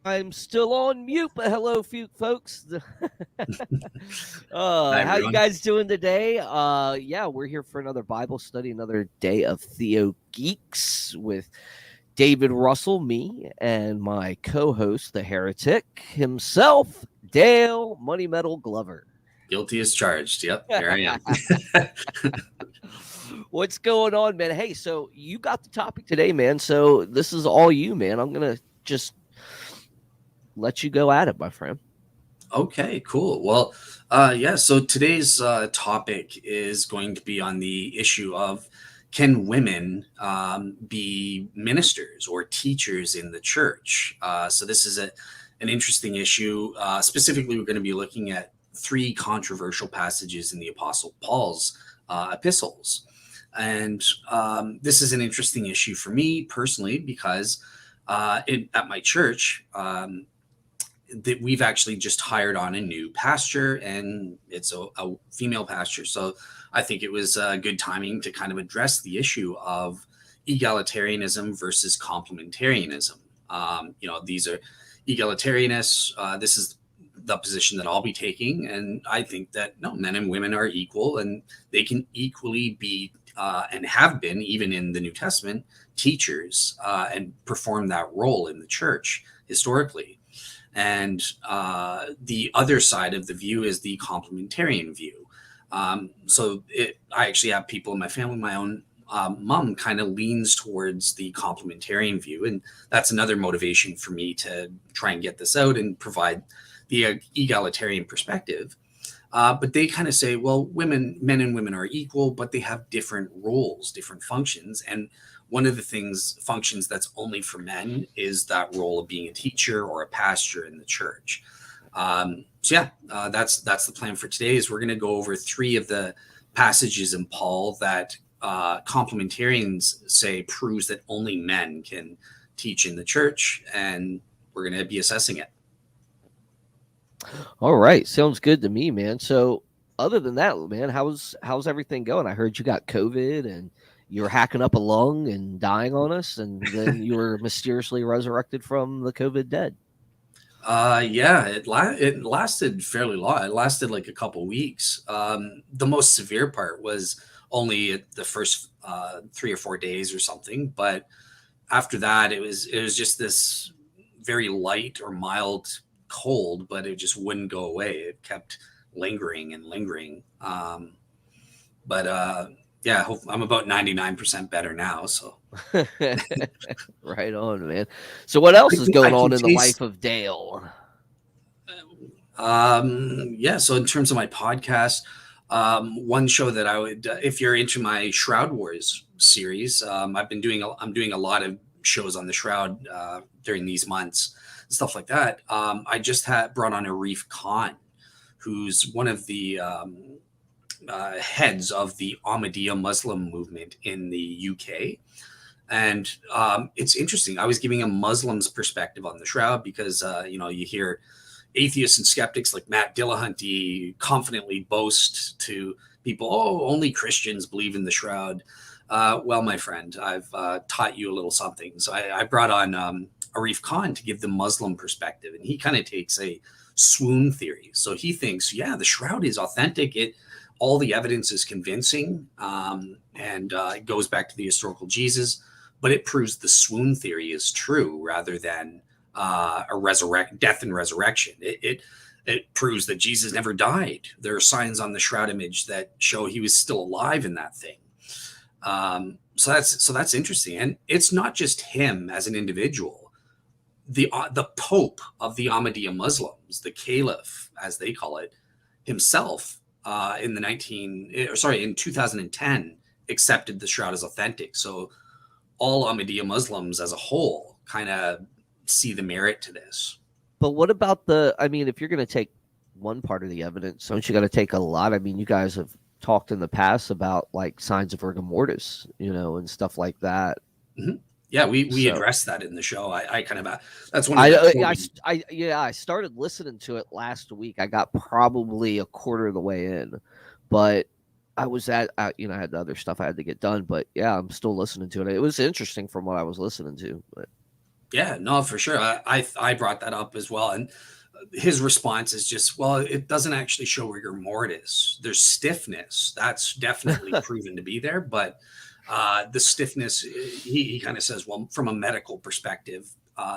I'm still on mute, but hello, folks. Hi, How you everyone. guys doing today? Yeah, we're here for another Bible study, another day of TheoGeeks with David Russell, me, and my co-host, the heretic himself, Dale Money Metal Glover. Guilty as charged. Yep, here I am. What's going on, man? Hey, so you got the topic today, man. So this is all you, man. I'm gonna just let you go at it, my friend. Okay, cool. Well, yeah, so today's topic is going to be on the issue of can women be ministers or teachers in the church? So this is an interesting issue. Specifically, we're going to be looking at three controversial passages in the Apostle Paul's epistles. And this is an interesting issue for me personally because at my church, that we've actually just hired on a new pastor, and it's a female pastor. So I think it was good timing to kind of address the issue of egalitarianism versus complementarianism. These are egalitarianists. This is the position that I'll be taking, and I think that no, men and women are equal, and they can equally be and have been, even in the New Testament, teachers and perform that role in the church historically. And the other side of the view is the complementarian view. I actually have people in my family, my own mom kind of leans towards the complementarian view. And that's another motivation for me to try and get this out and provide the egalitarian perspective. But they kind of say, well, men and women are equal, but they have different roles, different functions. And one of the functions that's only for men is that role of being a teacher or a pastor in the church. That's the plan for today. Is we're going to go over three of the passages in Paul that complementarians say proves that only men can teach in the church, and we're going to be assessing it. All right, sounds good to me, man. So, other than that, man, how's everything going? I heard you got COVID and you were hacking up a lung and dying on us, and then you were mysteriously resurrected from the COVID dead. It lasted fairly long. It lasted like a couple weeks. The most severe part was only the first 3 or 4 days or something, but after that, it was just this very light or mild cold, but it just wouldn't go away. It kept lingering and lingering. But yeah, I'm about 99% better now. So Right on, man. So, what else is I going can on in the taste. life of Dale? Yeah. So in terms of my podcast, one show that I would, if you're into my Shroud Wars series, I'm doing a lot of shows on the Shroud during these months, stuff like that. I just had brought on Arif Khan, who's one of the heads of the Ahmadiyya Muslim movement in the UK. And it's interesting. I was giving a Muslim's perspective on the Shroud because, you hear atheists and skeptics like Matt Dillahunty confidently boast to people, oh, only Christians believe in the Shroud. Well, my friend, I've taught you a little something. So I brought on Arif Khan to give the Muslim perspective, and he kind of takes a swoon theory. So he thinks, yeah, the Shroud is authentic. All the evidence is convincing, and it goes back to the historical Jesus, but it proves the swoon theory is true rather than death and resurrection. It proves that Jesus never died. There are signs on the shroud image that show he was still alive in that thing. So that's interesting, and it's not just him as an individual. The Pope of the Ahmadiyya Muslims, the Caliph as they call it, himself in 2010 accepted the shroud as authentic. So all Ahmadiyya Muslims as a whole kind of see the merit to this. But what about I mean, if you're going to take one part of the evidence, don't you got to take a lot? I mean, you guys have talked in the past about like signs of rigor mortis, and stuff like that. Mm-hmm. Yeah, we So addressed that in the show. I kind of that's one of the I started listening to it last week. I got probably a quarter of the way in, but I was I had other stuff I had to get done. But yeah, I'm still listening to it. It was interesting from what I was listening to. But Yeah, no, for sure. I brought that up as well, and his response is just, well, it doesn't actually show rigor mortis. There's stiffness that's definitely proven to be there, but the stiffness, he kind of says, well, from a medical perspective,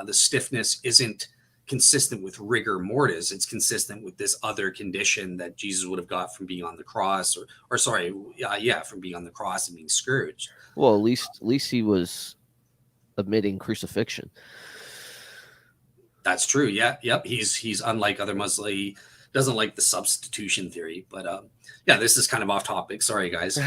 the stiffness isn't consistent with rigor mortis. It's consistent with this other condition that Jesus would have got from being on the cross, or sorry, yeah, from being on the cross and being scourged. Well, at least he was admitting crucifixion. That's true. Yeah. Yep. He's unlike other Muslim. He doesn't like the substitution theory. But yeah, this is kind of off topic. Sorry, guys.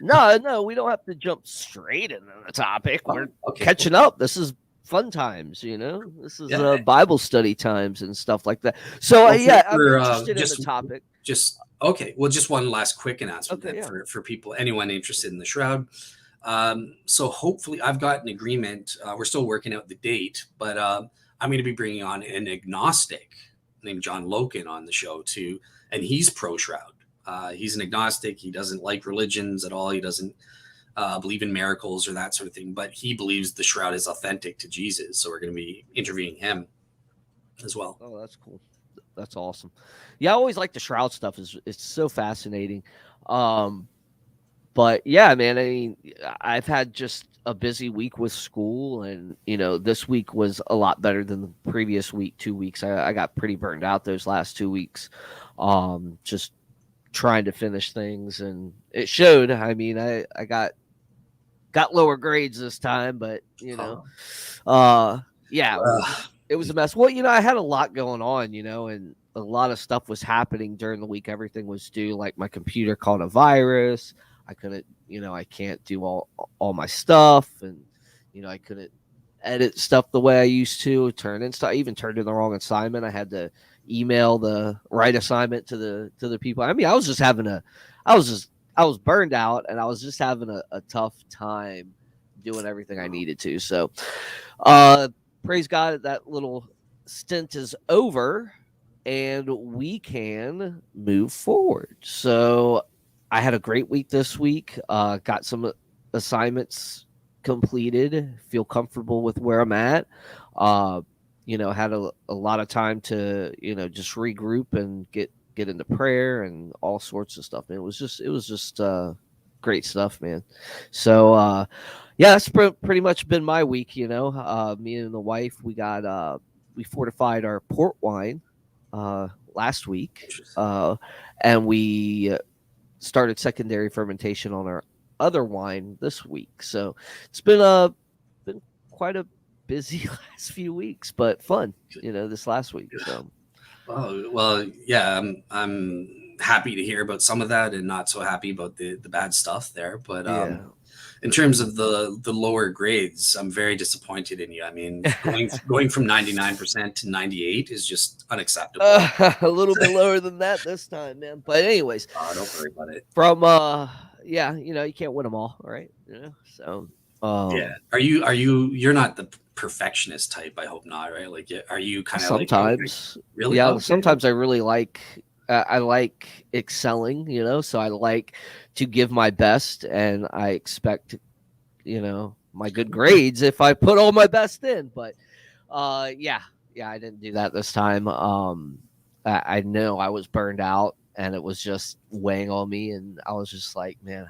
No, we don't have to jump straight into the topic. We're Oh, okay. catching up. This is fun times, you know. This is Yeah. Bible study times and stuff like that. So Well, yeah, I'm for, interested in the topic. just okay. Well, just one last quick announcement Okay, then yeah. for people, anyone interested in the shroud. So hopefully, I've got an agreement. We're still working out the date, but I'm going to be bringing on an agnostic named John Loken on the show too, and he's pro shroud. He's an agnostic. He doesn't like religions at all. He doesn't believe in miracles or that sort of thing, but he believes the shroud is authentic to Jesus. So we're going to be interviewing him as well. Oh, that's cool. That's awesome. Yeah, I always like the shroud stuff. It's so fascinating. Um, but yeah, man, I mean, I've had just a busy week with school, and this week was a lot better than the previous week, 2 weeks. I got pretty burned out those last 2 weeks, just trying to finish things, and it showed. I mean, I got lower grades this time, but yeah, it was a mess. Well, I had a lot going on, and a lot of stuff was happening during the week. Everything was due. Like my computer caught a virus. I couldn't, I can't do all my stuff, and I couldn't edit stuff the way I used to. Turn in stuff. I even turned in the wrong assignment. I had to email the right assignment to the people. I mean, I was burned out, and I was just having a tough time doing everything I needed to. So, praise God that little stint is over and we can move forward. So I had a great week this week. Got some assignments completed. Feel comfortable with where I'm at. Had a lot of time to just regroup and get into prayer and all sorts of stuff. Man, it was just great stuff, man. So yeah, that's pretty much been my week. Me and the wife, we fortified our port wine last week, and we started secondary fermentation on our other wine this week. So it's been quite a busy last few weeks, but fun, this last week. So. Oh, well, yeah, I'm happy to hear about some of that, and not so happy about the bad stuff there. But Yeah. in terms of the lower grades, I'm very disappointed in you. I mean, going from 99% to 98 is just unacceptable. A little bit lower than that this time, man. But anyways, Don't worry about it. from yeah, you can't win them all, right? So Yeah. You're not the perfectionist type? I hope not, right? Like, are you kind of like, sometimes, really? yeah, Okay. sometimes I really like I like excelling, so I like to give my best, and I expect my good grades if I put all my best in. But yeah, I didn't do that this time. I know I was burned out, and it was just weighing on me, and I was just like, man.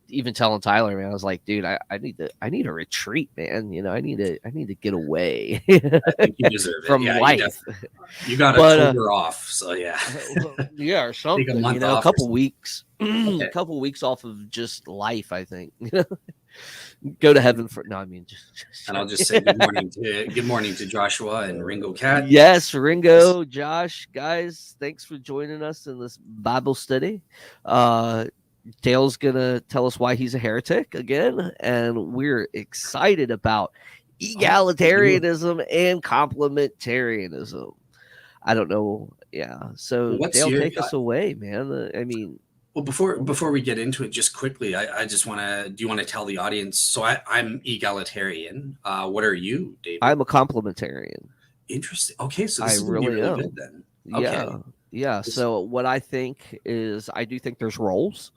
Even telling Tyler, man, I was like, dude, I need a retreat, man. I need to get away I think you deserve it. from Yeah, life. You got October off, so yeah. Yeah, or something. Take a month a off or couple something. weeks, Okay. a couple weeks off of just life. I think. Go to heaven for no. I mean, just And I'll just say good morning to Joshua and Ringo Cat. yes, Ringo, Josh, guys, thanks for joining us in this Bible study. Dale's gonna tell us why he's a heretic again, and we're excited about egalitarianism and complementarianism. I don't know, yeah. So Dale, take us away, man. I mean, well, before we get into it, just quickly, I just want to. Do you want to tell the audience? So I'm egalitarian. What are you, David? I'm a complementarian. Interesting. Okay, so this is really good then. Okay. Yeah. So what I think is, I do think there's roles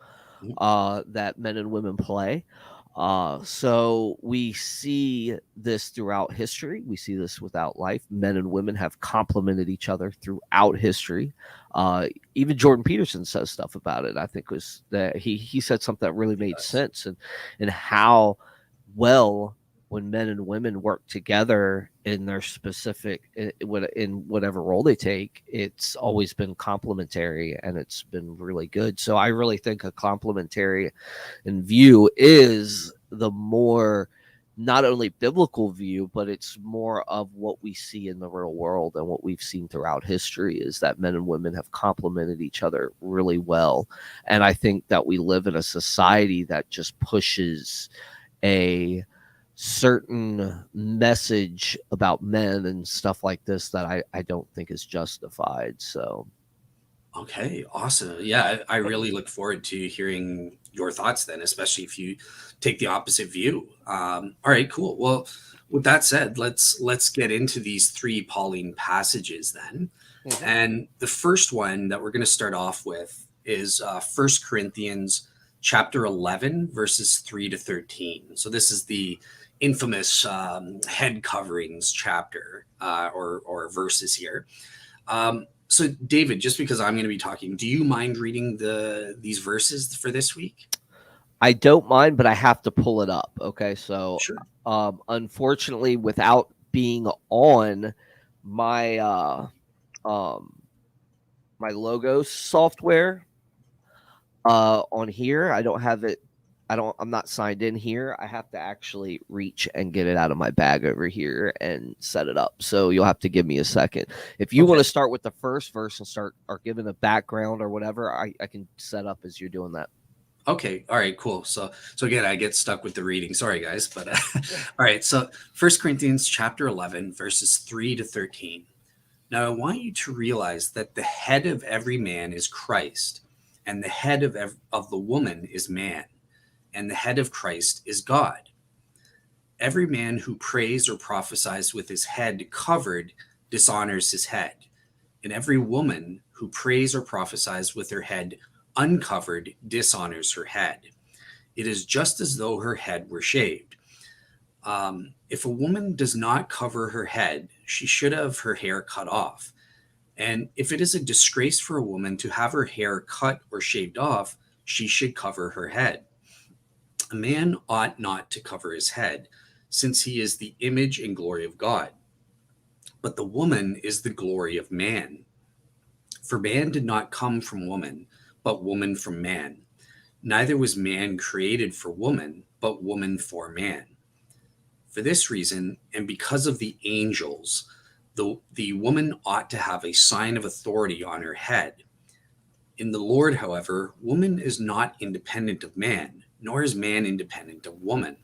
that men and women play. So we see this throughout history. We see this without life. Men and women have complemented each other throughout history. Uh, Even Jordan Peterson says stuff about it. I think was that he said something that really made Yes. sense, and how well when men and women work together in their specific in whatever role they take, it's always been complementary and it's been really good. So I really think a complementary in view is the more not only biblical view, but it's more of what we see in the real world and what we've seen throughout history is that men and women have complemented each other really well. And I think that we live in a society that just pushes a certain message about men and stuff like this that I don't think is justified. So Okay, awesome. Yeah, I really look forward to hearing your thoughts then, especially if you take the opposite view. All right, cool. Well, with that said, let's get into these three Pauline passages then. Mhm. And the first one that we're going to start off with is 1 Corinthians chapter 11, verses 3 to 13. So this is the infamous head coverings chapter or verses here. So, David, just because I'm going to be talking, do you mind reading these verses for this week? I don't mind, but I have to pull it up. Okay, so Sure. unfortunately, without being on my um my logos software on here, I don't have it. I'm not signed in here. I have to actually reach and get it out of my bag over here and set it up. So you'll have to give me a second. If you Okay. want to start with the first verse and start or giving a background or whatever, I can set up as you're doing that. Okay. All right. Cool. So again, I get stuck with the reading. Sorry, guys. But all right. So 1 Corinthians chapter 11, verses 3 to 13. Now, I want you to realize that the head of every man is Christ, and the head of the woman is man, and the head of Christ is God. Every man who prays or prophesies with his head covered dishonors his head, and every woman who prays or prophesies with her head uncovered dishonors her head. It is just as though her head were shaved. If a woman does not cover her head, she should have her hair cut off. And if it is a disgrace for a woman to have her hair cut or shaved off, she should cover her head. A man ought not to cover his head, since he is the image and glory of God. But the woman is the glory of man. For man did not come from woman, but woman from man. Neither was man created for woman, but woman for man. For this reason, and because of the angels, the woman ought to have a sign of authority on her head. In the Lord, however, woman is not independent of man, nor is man independent of woman.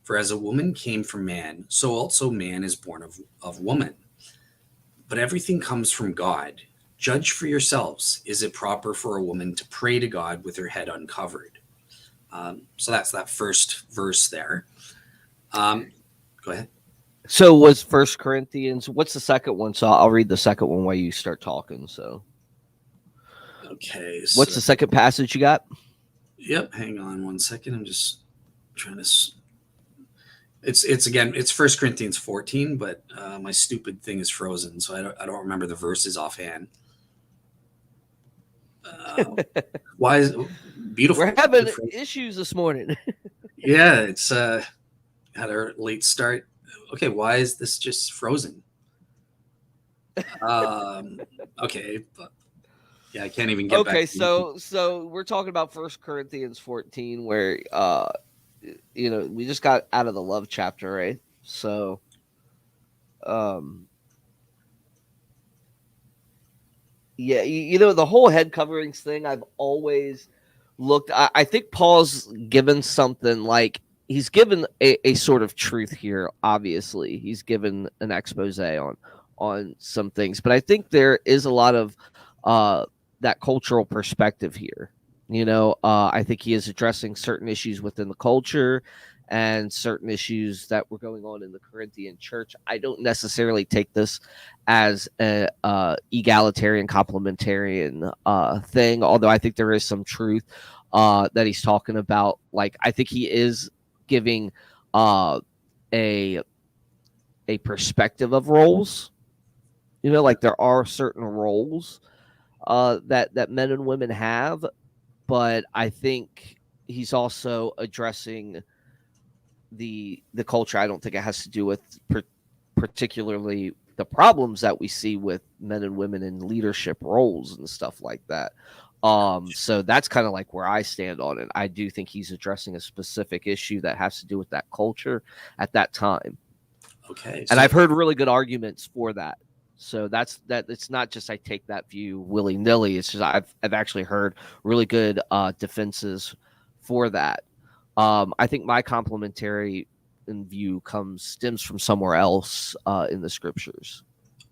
For as a woman came from man, so also man is born of woman. But everything comes from God. Judge for yourselves. Is it proper for a woman to pray to God with her head uncovered? So that's that first verse there. Go ahead. So was First Corinthians? What's the second one? So I'll read the second one while you start talking. So Okay. what's So, the second passage you got? yep. Hang on one second. I'm just trying to. It's again. It's First Corinthians 14, but my stupid thing is frozen, so I don't remember the verses offhand. Uh, why is We're beautiful? having issues this morning. Yeah, it's had a late start. Okay, why is this just frozen? Um, okay, but yeah, I can't even get back Okay, to YouTube. so we're talking about First Corinthians 14, where we just got out of the love chapter, right? So um yeah, the whole head coverings thing, I've always looked. I think Paul's given something like he's given a sort of truth here. Obviously, he's given an expose on some things, but I think there is a lot of that cultural perspective here. I think he is addressing certain issues within the culture and certain issues that were going on in the Corinthian church. I don't necessarily take this as a egalitarian complementarian thing, although I think there is some truth that he's talking about. Like, I think he is giving a perspective of roles. Like there are certain roles that men and women have, but I think he's also addressing the culture. I don't think it has to do with particularly the problems that we see with men and women in leadership roles and stuff like that. So that's kind of like where I stand on it. I do think he's addressing a specific issue that has to do with that culture at that time. Okay, And so I've heard really good arguments for that. So that's that. It's not just I take that view willy nilly. It's just I've actually heard really good defenses for that. I think my complementary view stems from somewhere else in the scriptures.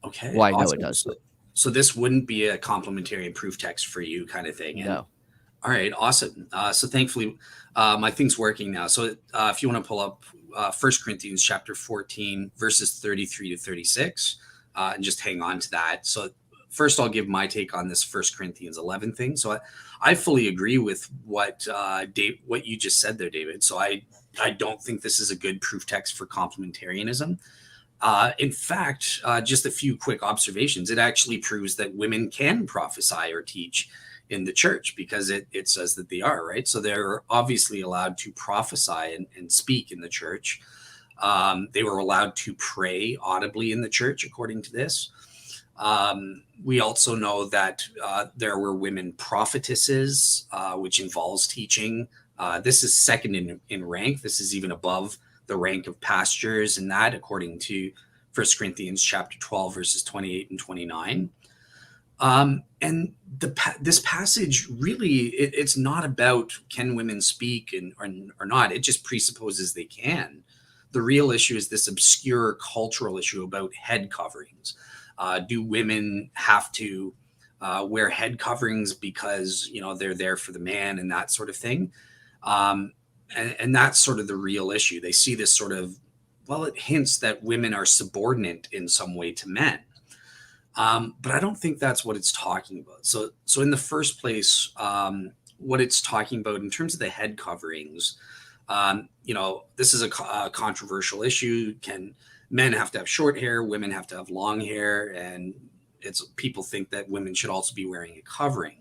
okay, Well, I know it awesome. does. So this wouldn't be a complementary proof text for you, kind of thing. And No. all right, awesome. So thankfully, my thing's working now. So if you want to pull up 1 Corinthians chapter 14, verses 33 to 36, and just hang on to that. So first, I'll give my take on this 1 Corinthians 11 thing. So I fully agree with what what you just said there, David. So I don't think this is a good proof text for complementarianism. In fact, just a few quick observations. It actually proves that women can prophesy or teach in the church because it says that they are, right? So they're obviously allowed to prophesy and speak in the church. They were allowed to pray audibly in the church, according to this. We also know that there were women prophetesses, which involves teaching. This is second in rank. This is even above the rank of pastors, and that according to 1 Corinthians chapter 12, verses 28 and 29. And this passage really, it's not about can women speak or not. It just presupposes they can. The real issue is this obscure cultural issue about head coverings. Do women have to wear head coverings because they're there for the man and that sort of thing? And that's sort of the real issue. They see this sort of, well, it hints that women are subordinate in some way to men. But I don't think that's what it's talking about. So in the first place, what it's talking about in terms of the head coverings, this is a controversial issue. Can men have to have short hair? Women have to have long hair? And people think that women should also be wearing a covering.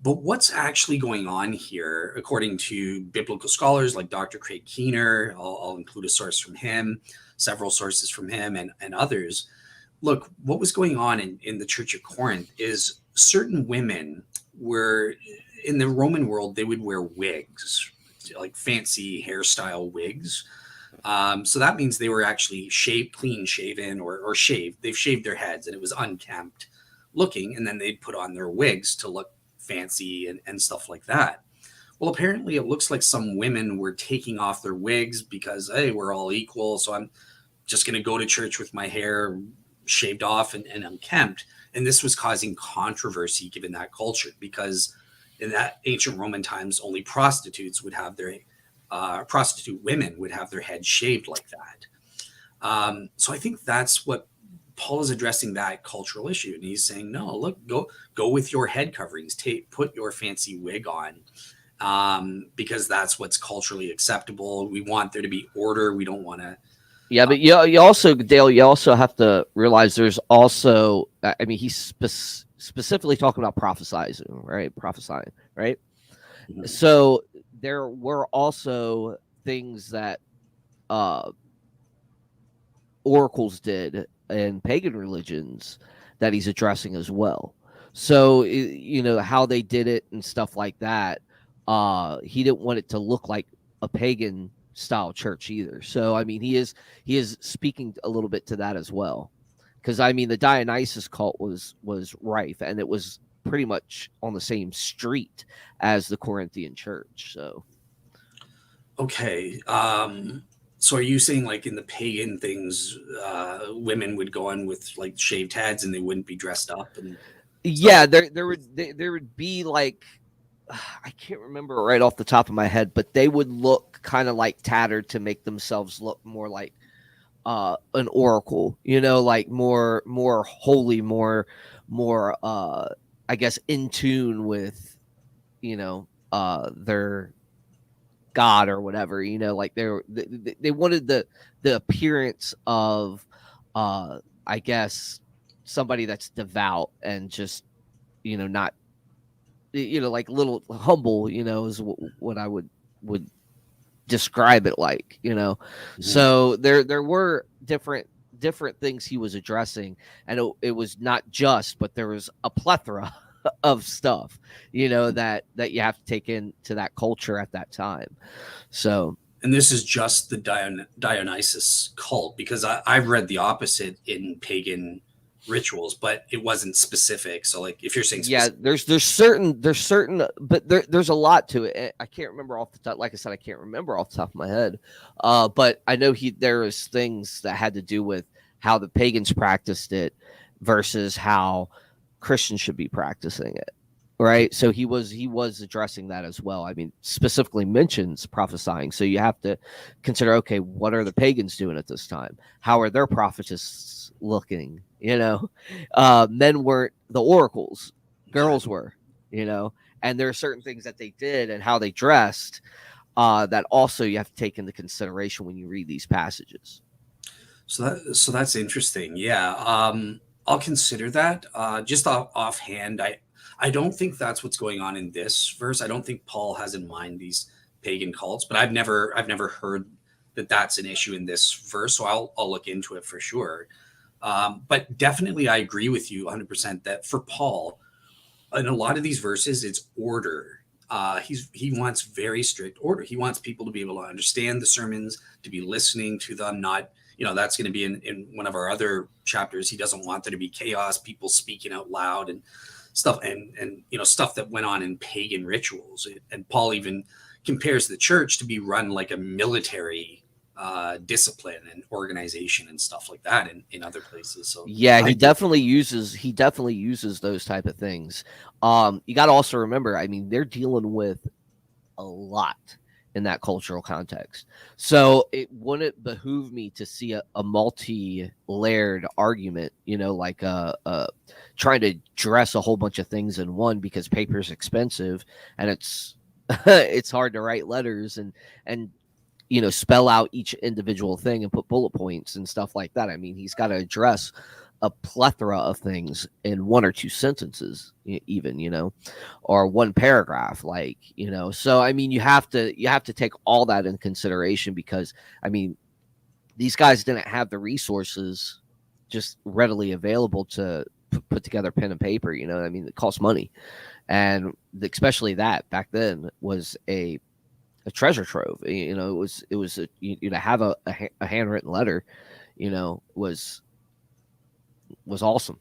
But what's actually going on here, according to biblical scholars like Dr. Craig Keener, I'll include a source from him, several sources from him, and others. Look, what was going on in the Church of Corinth is certain women were, in the Roman world, they would wear wigs, like fancy hairstyle wigs. So that means they were actually clean shaven or shaved. They've shaved their heads and it was unkempt looking, and then they'd put on their wigs to look fancy and stuff like that. Well, apparently it looks like some women were taking off their wigs because, hey, we're all equal, so I'm just going to go to church with my hair shaved off and unkempt. And this was causing controversy given that culture, because in that ancient Roman times, only prostitutes would have their prostitute women would have their heads shaved like that. So I think that's what Paul is addressing, that cultural issue, and he's saying, no, look, go with your head coverings, put your fancy wig on, because that's what's culturally acceptable. We want there to be order. We don't want to. Yeah, but you also, Dale, you also have to realize there's also, I mean, he's specifically talking about prophesying, right? Mhm. So there were also things that oracles did in pagan religions that he's addressing as well. So how they did it and stuff like that. He didn't want it to look like a pagan style church either. So I mean, he is speaking a little bit to that as well, because I mean the Dionysus cult was rife, and it was pretty much on the same street as the Corinthian church. So Okay. So are you saying like in the pagan things, women would go on with like shaved heads and they wouldn't be dressed up and stuff? yeah, there would be like, I can't remember right off the top of my head, but they would look kind of like tattered to make themselves look more like an oracle, like more holy, more I guess in tune with their God or whatever, like they wanted the appearance of, I guess, somebody that's devout and just, not, like little humble, is what I would describe it like, Mhm. so there were different things he was addressing, and it was not just, but there was a plethora of stuff, that you have to take into that culture at that time. So And this is just the Dionysus cult, because I've read the opposite in pagan rituals, but it wasn't specific. So, like, if you're saying yeah, specific, there's certain, but there's a lot to it. I can't remember off the top. Like I said, I can't remember off the top of my head. But I know there was things that had to do with how the pagans practiced it versus how Christians should be practicing it. Right. So he was addressing that as well. I mean, specifically mentions prophesying. So you have to consider, okay, what are the pagans doing at this time? How are their prophetess looking? Men weren't the oracles, girls were, and there are certain things that they did and how they dressed, that also you have to take into consideration when you read these passages. so that's interesting. Yeah, I'll consider that. Just offhand, I don't think that's what's going on in this verse. I don't think Paul has in mind these pagan cults, but I've never heard that that's an issue in this verse. So I'll look into it for sure. But definitely, I agree with you 100% that for Paul, in a lot of these verses, it's order. He wants very strict order. He wants people to be able to understand the sermons, to be listening to them. Not, that's going to be in one of our other chapters. He doesn't want there to be chaos, people speaking out loud and stuff, and stuff that went on in pagan rituals. And Paul even compares the church to be run like a military discipline and organization and stuff like that in other places. So Yeah, I he definitely uses those type of things. You got to also remember, I mean, they're dealing with a lot in that cultural context. So it wouldn't behoove me to see a multi-layered argument, like trying to dress a whole bunch of things in one because paper is expensive and it's it's hard to write letters and spell out each individual thing and put bullet points and stuff like that. I mean, he's got to address a plethora of things in one or two sentences, even, or one paragraph, like, so I mean, you have to take all that in consideration, because I mean, these guys didn't have the resources just readily available to put together pen and paper. I mean, it costs money, and especially that back then was a treasure trove. It was to have a handwritten letter, was awesome.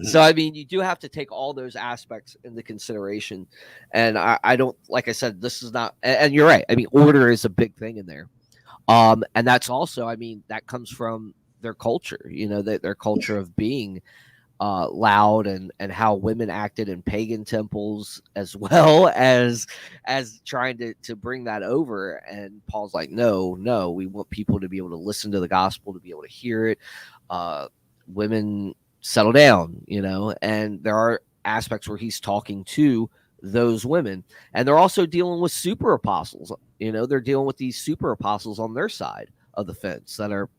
So I mean, you do have to take all those aspects into consideration, and I don't, like I said, this is not, and you're right. I mean, order is a big thing in there, and that's also, I mean, that comes from their culture. Their culture of being loud, and how women acted in pagan temples, as well as trying to bring that over. And Paul's like, no, no, we want people to be able to listen to the gospel, to be able to hear it. Women, settle down, and there are aspects where he's talking to those women, and they're also dealing with super apostles. They're dealing with these super apostles on their side of the fence that are,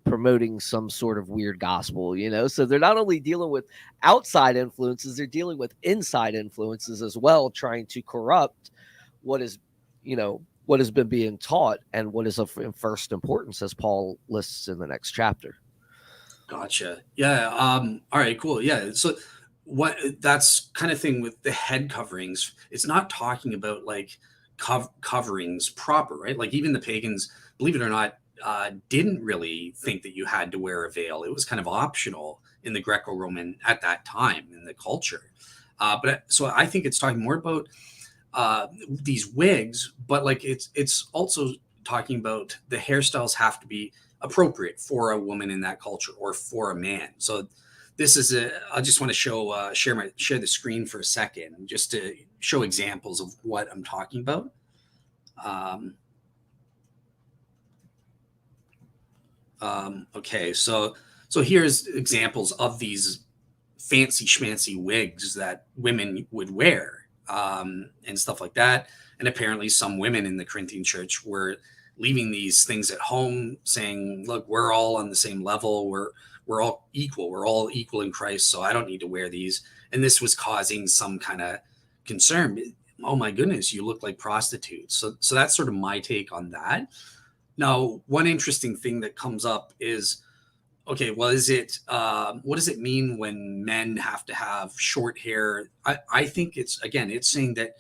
promoting some sort of weird gospel. So they're not only dealing with outside influences, they're dealing with inside influences as well, trying to corrupt what is, what has been being taught and what is of first importance, as Paul lists in the next chapter. Gotcha. Yeah. All right. Cool. Yeah. So, what that's kind of thing with the head coverings. It's not talking about like coverings proper, right? Like even the pagans, believe it or not, didn't really think that you had to wear a veil. It was kind of optional in the Greco-Roman at that time in the culture. But so I think it's talking more about these wigs, but like it's also talking about the hairstyles have to be appropriate for a woman in that culture or for a man. So this is I just want to share the screen for a second just to show examples of what I'm talking about. Um, okay, so here's examples of these fancy schmancy wigs that women would wear. and stuff like that. And apparently, some women in the Corinthian church were leaving these things at home, saying, "Look, we're all on the same level. We're all equal. We're all equal in Christ. So I don't need to wear these." And this was causing some kind of concern. Oh my goodness, you look like prostitutes. So that's sort of my take on that. Now, one interesting thing that comes up is, okay, well, is it what does it mean when men have to have short hair? I think it's saying that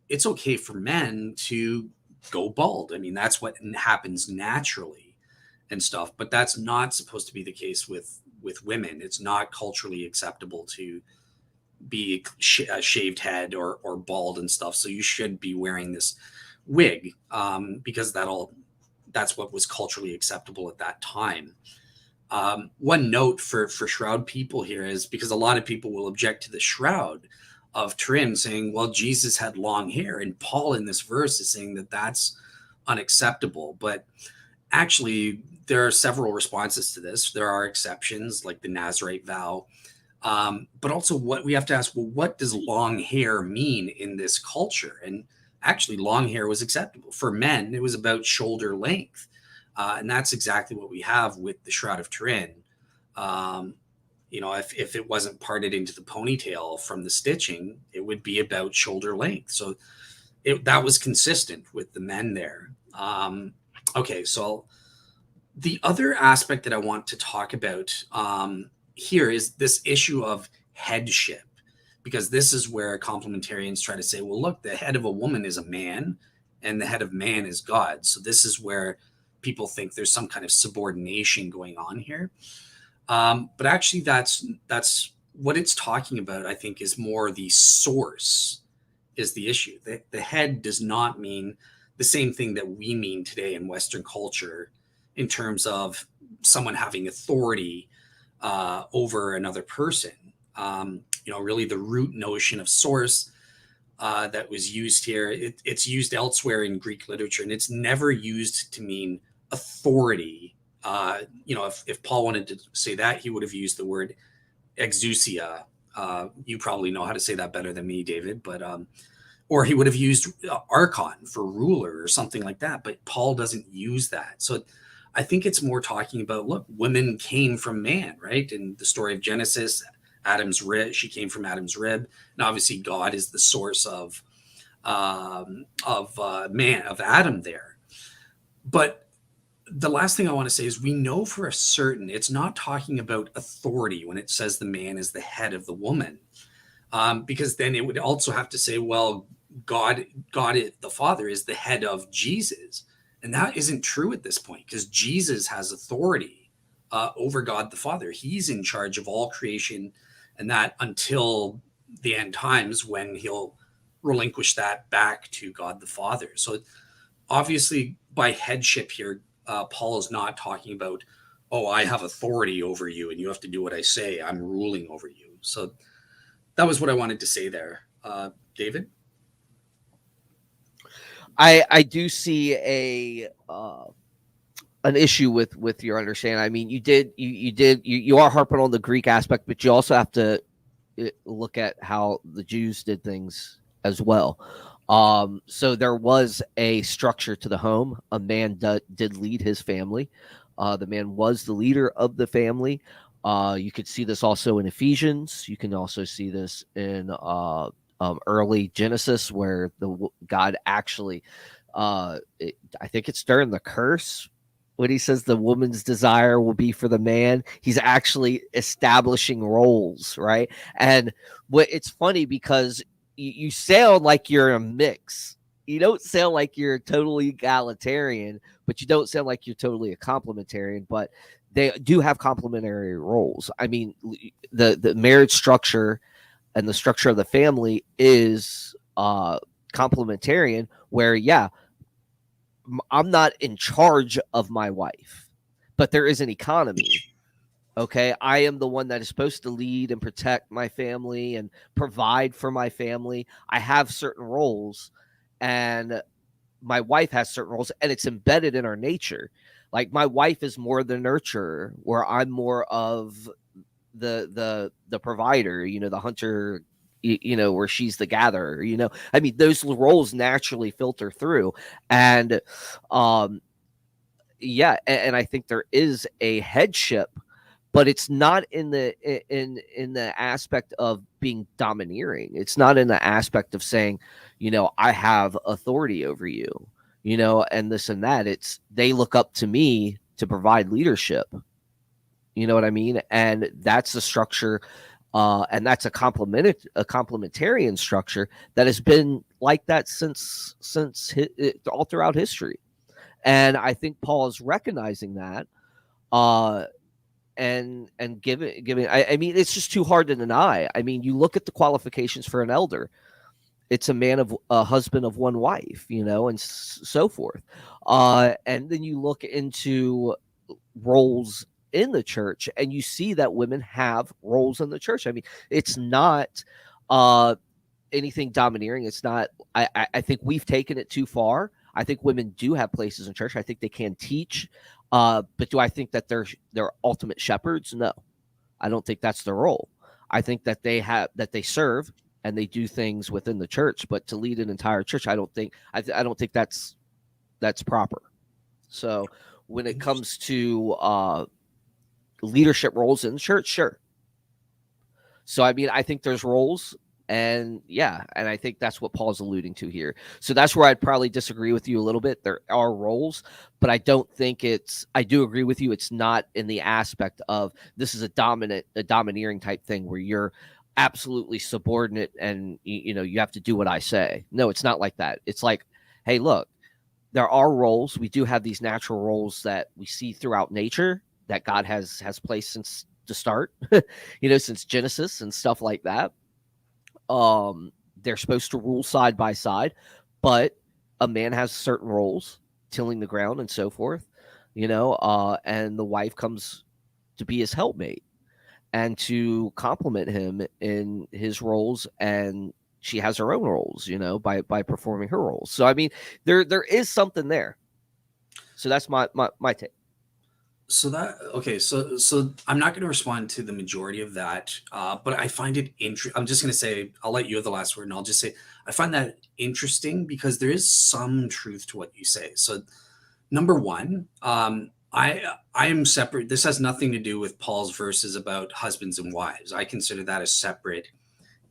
it's okay for men to go bald. I mean, that's what happens naturally and stuff, but that's not supposed to be the case with women. It's not culturally acceptable to be a shaved head or bald and stuff. So you should be wearing this wig, because that's what was culturally acceptable at that time. One note for shroud people here is, because a lot of people will object to the shroud of Turin, saying, well, Jesus had long hair, and Paul in this verse is saying that that's unacceptable. But actually, there are several responses to this. There are exceptions, like the Nazarite vow. But also, what we have to ask, well, what does long hair mean in this culture? And actually, long hair was acceptable. For men, it was about shoulder length. And that's exactly what we have with the Shroud of Turin. Um, if it wasn't parted into the ponytail from the stitching, it would be about shoulder length. So that was consistent with the men there. Okay, so the other aspect that I want to talk about here is this issue of headship, because this is where complementarians try to say, well, look, the head of a woman is a man and the head of man is God. So this is where people think there's some kind of subordination going on here. But actually, that's what it's talking about, I think, is more the source is the issue. The head does not mean the same thing that we mean today in Western culture in terms of someone having authority over another person. Really the root notion of source that was used here, it's used elsewhere in Greek literature, and it's never used to mean authority. If Paul wanted to say that, he would have used the word exousia. You probably know how to say that better than me, David, but or he would have used archon for ruler or something like that. But Paul doesn't use that. So I think it's more talking about, look, women came from man, right? In the story of Genesis, Adam's rib, she came from Adam's rib, and obviously God is the source of man, of Adam there. But the last thing I want to say is, we know for a certain it's not talking about authority when it says the man is the head of the woman, because then it would also have to say, well, God, the Father, is the head of Jesus. And that isn't true at this point, because Jesus has authority over God the Father. He's in charge of all creation, and that until the end times, when he'll relinquish that back to God the Father. So obviously, by headship here, Paul is not talking about, oh, I have authority over you and you have to do what I say. I'm ruling over you. So that was what I wanted to say there. David? I do see an issue with your understanding. I mean, you are harping on the Greek aspect, but you also have to look at how the Jews did things as well. So there was a structure to the home. A man did lead his family. The man was the leader of the family. You could see this also in Ephesians. You can also see this in early Genesis, where God actually, I think it's during the curse, when he says the woman's desire will be for the man, he's actually establishing roles, right? And it's funny because you sound like you're a mix. You don't sound like you're totally egalitarian, but you don't sound like you're totally a complementarian. But they do have complementary roles. I mean, the marriage structure and the structure of the family is complementarian, where, yeah, I'm not in charge of my wife, but there is an economy. Okay, I am the one that is supposed to lead and protect my family and provide for my family. I have certain roles, and my wife has certain roles, and it's embedded in our nature. Like, my wife is more the nurturer, where I'm more of the provider, the hunter where she's the gatherer. I mean, those roles naturally filter through, and um, yeah, and I think there is a headship, but it's not in the aspect of being domineering. It's not in the aspect of saying, I have authority over you, and this and that. It's they look up to me to provide leadership. You know what I mean? And that's the structure, and that's a complementarian structure that has been like that all throughout history. And I think Paul is recognizing that, uh, and giving. I mean, it's just too hard to deny. I mean, you look at the qualifications for an elder. It's a husband of one wife, and so forth. And then you look into roles in the church, and you see that women have roles in the church. I mean, it's not uh, anything domineering. It's not. I think we've taken it too far. I think women do have places in church. I think they can teach, but do I think that they're ultimate shepherds? No, I don't think that's their role. I think that they serve and they do things within the church, but to lead an entire church, I don't think that's proper. So when it comes to leadership roles in the church, sure. So I mean, I think there's roles, and yeah, and I think that's what Paul's alluding to here. So that's where I'd probably disagree with you a little bit. There are roles, but I don't think I do agree with you. It's not in the aspect of this is a domineering type thing where you're absolutely subordinate and you have to do what I say. No, it's not like that. It's like, hey, look, there are roles. We do have these natural roles that we see throughout nature that God has placed since the start, since Genesis and stuff like that. They're supposed to rule side by side, but a man has certain roles, tilling the ground and so forth, and the wife comes to be his helpmate and to complement him in his roles, and she has her own roles, by performing her roles. So I mean, there is something there. So that's my take. So that okay, so I'm not going to respond to the majority of that, but I find it interesting. I'm just going to say I'll let you have the last word, and I'll just say I find that interesting because there is some truth to what you say. So number one, I am separate. This has nothing to do with Paul's verses about husbands and wives. I consider that a separate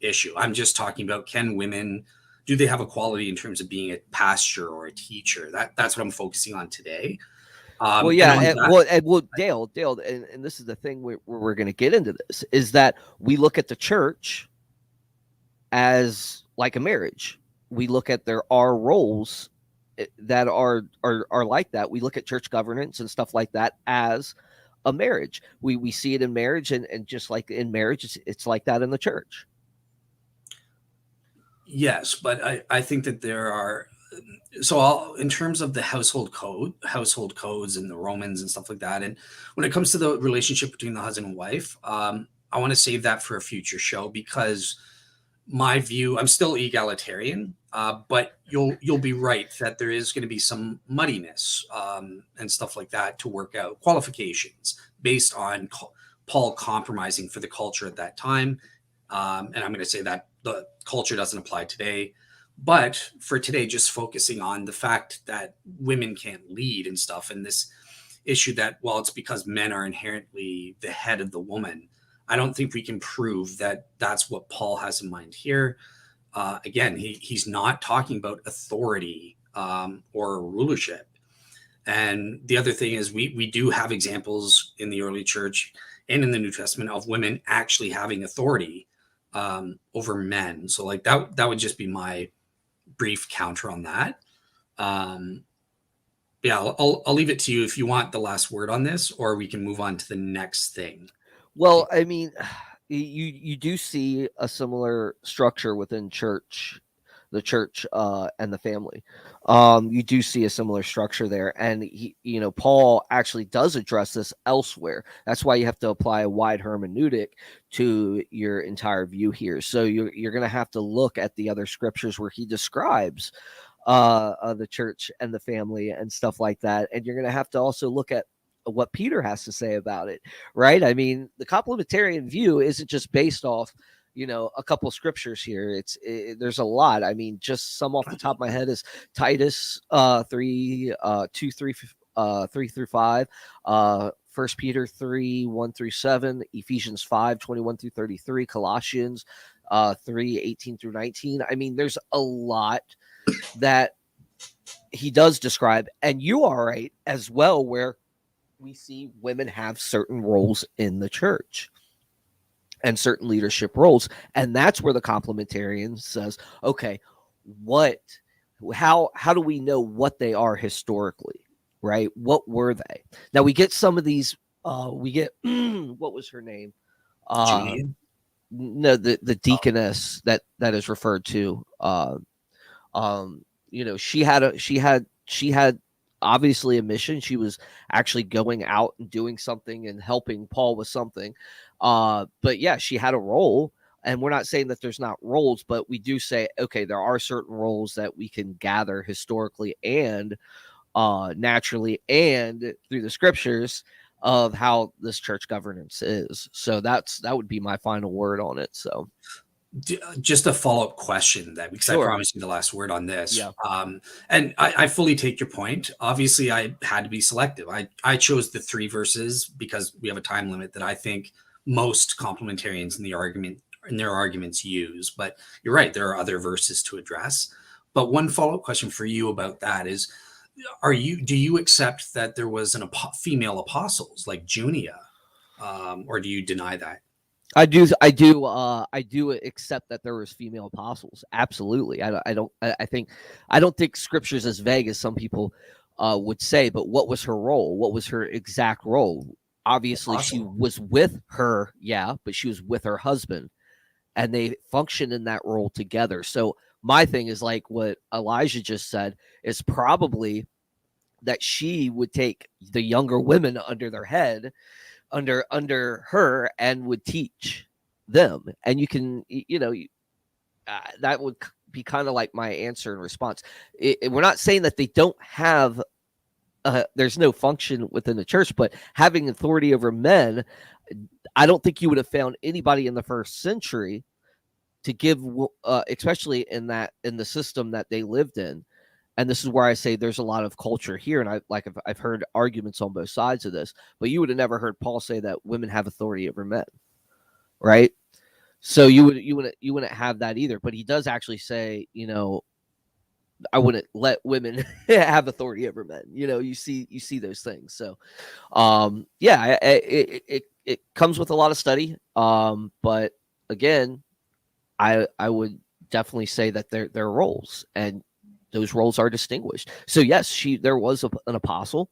issue. I'm just talking about can women do they have equality in terms of being a pastor or a teacher? That's what I'm focusing on today. Well, And yeah, on that, Dale, and this is the thing where we're going to get into this is that we look at the church as like a marriage. We look at there are roles that are like that. We look at church governance and stuff like that as a marriage. We see it in marriage, and just like in marriage, it's like that in the church. yes, but I think that there are in terms of the household codes and the Romans and stuff like that, and when it comes to the relationship between the husband and wife, I want to save that for a future show because my view, I'm still egalitarian, but you'll be right that there is going to be some muddiness and stuff like that to work out qualifications based on Paul compromising for the culture at that time, and I'm going to say that the culture doesn't apply today. But for today, just focusing on the fact that women can't lead and stuff, and this issue that, well, it's because men are inherently the head of the woman. I don't think we can prove that that's what Paul has in mind here. Again, he's not talking about authority or rulership. And the other thing is, we do have examples in the early church and in the New Testament of women actually having authority over men. So, like that would just be my brief counter on that. Um, yeah, I'll leave it to you if you want the last word on this, or we can move on to the next thing. Well, I mean, you do see a similar structure within the church and the family. You do see a similar structure there, and Paul actually does address this elsewhere. That's why you have to apply a wide hermeneutic to your entire view here. So you're going to have to look at the other scriptures where he describes the church and the family and stuff like that, and you're going to have to also look at what Peter has to say about it, right? I mean, the complementarian view isn't just based off a couple scriptures here. There's a lot. I mean, just some off the top of my head is Titus 3 2 3 3 through 5, 1 Peter 3 1 through 7, Ephesians 5 21 through 33, Colossians 3 18 through 19. I mean, there's a lot that he does describe, and you are right as well, where we see women have certain roles in the church and certain leadership roles. And that's where the complementarian says, okay, how do we know what they are historically, right? What were they? Now we get some of these, we get, what was her name? Junia? No, the deaconess that is referred to. She had obviously a mission. She was actually going out and doing something and helping Paul with something. But yeah, she had a role, and we're not saying that there's not roles, but we do say, okay, there are certain roles that we can gather historically and naturally and through the scriptures of how this church governance is. So that would be my final word on it. So Just a follow-up question then, because sure. I promised you the last word on this. Yeah. And I fully take your point. Obviously, I had to be selective. I chose the 3 verses because we have a time limit that I think most complementarians in their arguments use. But you're right, there are other verses to address. But one follow-up question for you about that is, do you accept that there was female apostles like Junia, or do you deny that? I do accept that there was female apostles. Absolutely. I don't think scripture's as vague as some people would say, but what was her role? What was her exact role? Obviously she was with her, but she was with her husband, and they function in that role together. So my thing is, like what Elijah just said, is probably that she would take the younger women under their head, under her, and would teach them. And you can, that would be kind of like my answer and response. We're not saying that they don't have there's no function within the church, but having authority over men, I don't think you would have found anybody in the first century to give, especially in the system that they lived in. And this is where I say there's a lot of culture here, and I've heard arguments on both sides of this, but you would have never heard Paul say that women have authority over men, right? So you wouldn't have that either. But he does actually say, I wouldn't let women have authority over men. You see those things. So, it comes with a lot of study. But again, I would definitely say that they're roles, and those roles are distinguished. So yes, there was an apostle,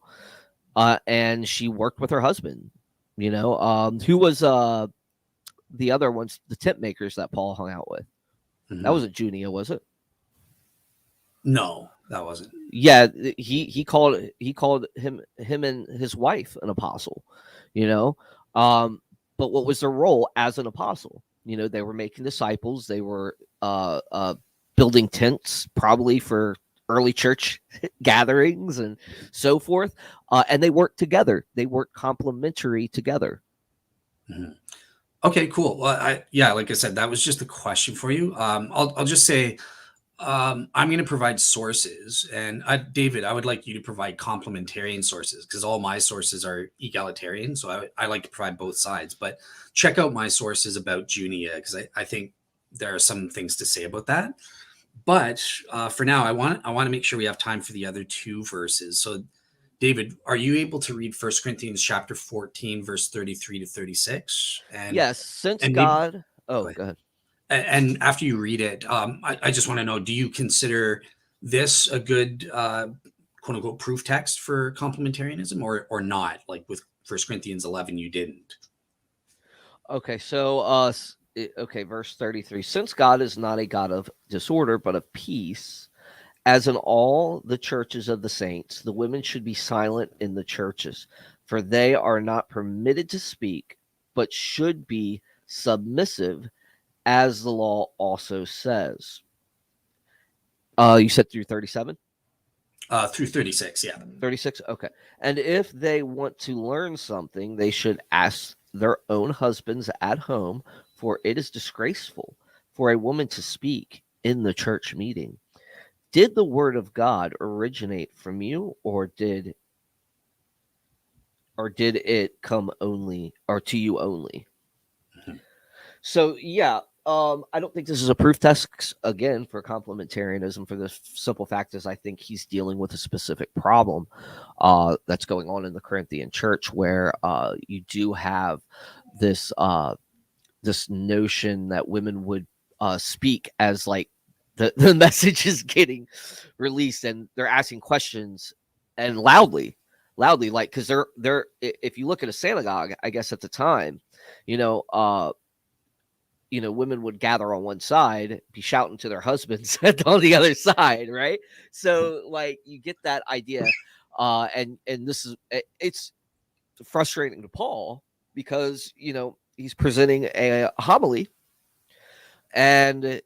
and she worked with her husband. Who was the other ones, the tent makers that Paul hung out with? Mm-hmm. That wasn't Junia, was it? No, that wasn't. Yeah, he called him and his wife an apostle. But what was their role as an apostle? They were making disciples. They were building tents, probably for early church gatherings and so forth. And they worked together. They worked complementary together. Mm-hmm. Okay, cool. Well, like I said, that was just a question for you. I'll just say, I'm going to provide sources, and David, I would like you to provide complementarian sources, because all my sources are egalitarian. So I like to provide both sides, but check out my sources about Junia, because I think there are some things to say about that. But for now, I want to make sure we have time for the other 2 verses. So, David, are you able to read 1 Corinthians chapter 14, verse 33 to 36? And yes, since and God. Go ahead. And after you read it, I just want to know: do you consider this a good "quote unquote" proof text for complementarianism, or not? Like with 1 Corinthians 11, you didn't. Okay, so verse 33. Since God is not a God of disorder, but of peace, as in all the churches of the saints, the women should be silent in the churches, for they are not permitted to speak, but should be submissive, as the law also says. You said through 37? Through 36, yeah. 36? Okay. And if they want to learn something, they should ask their own husbands at home, for it is disgraceful for a woman to speak in the church meeting. Did the word of God originate from you, or did it come only or to you only? Mhm. So yeah, I don't think this is a proof test again for complementarianism, for the simple fact is I think he's dealing with a specific problem that's going on in the Corinthian church, where you do have this this notion that women would speak as like the message is getting released, and they're asking questions and loudly, like, because they're if you look at a synagogue, I guess at the time, you know, women would gather on one side, be shouting to their husbands on the other side, right? So, like, you get that idea, and this is it's frustrating to Paul because he's presenting a homily, and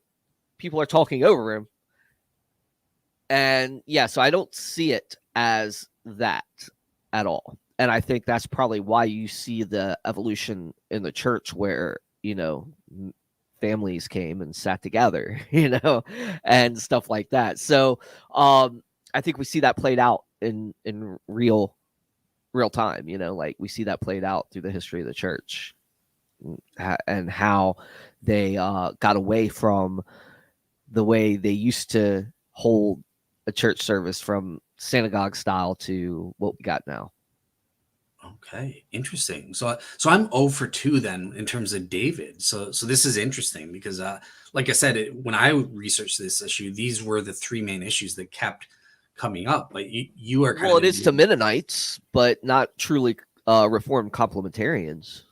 people are talking over him, and yeah, so I don't see it as that at all, and I think that's probably why you see the evolution in the church where families came and sat together, and stuff like that. So I think we see that played out in real time, like we see that played out through the history of the church, and how they got away from the way they used to hold a church service, from synagogue style to what we got now. Okay, interesting. So I'm 0 for 2 then in terms of David. So this is interesting because like I said, when I researched this issue, these were the three main issues that kept coming up. But you are kind Well, of it is to Mennonites, but not truly Reformed complementarians.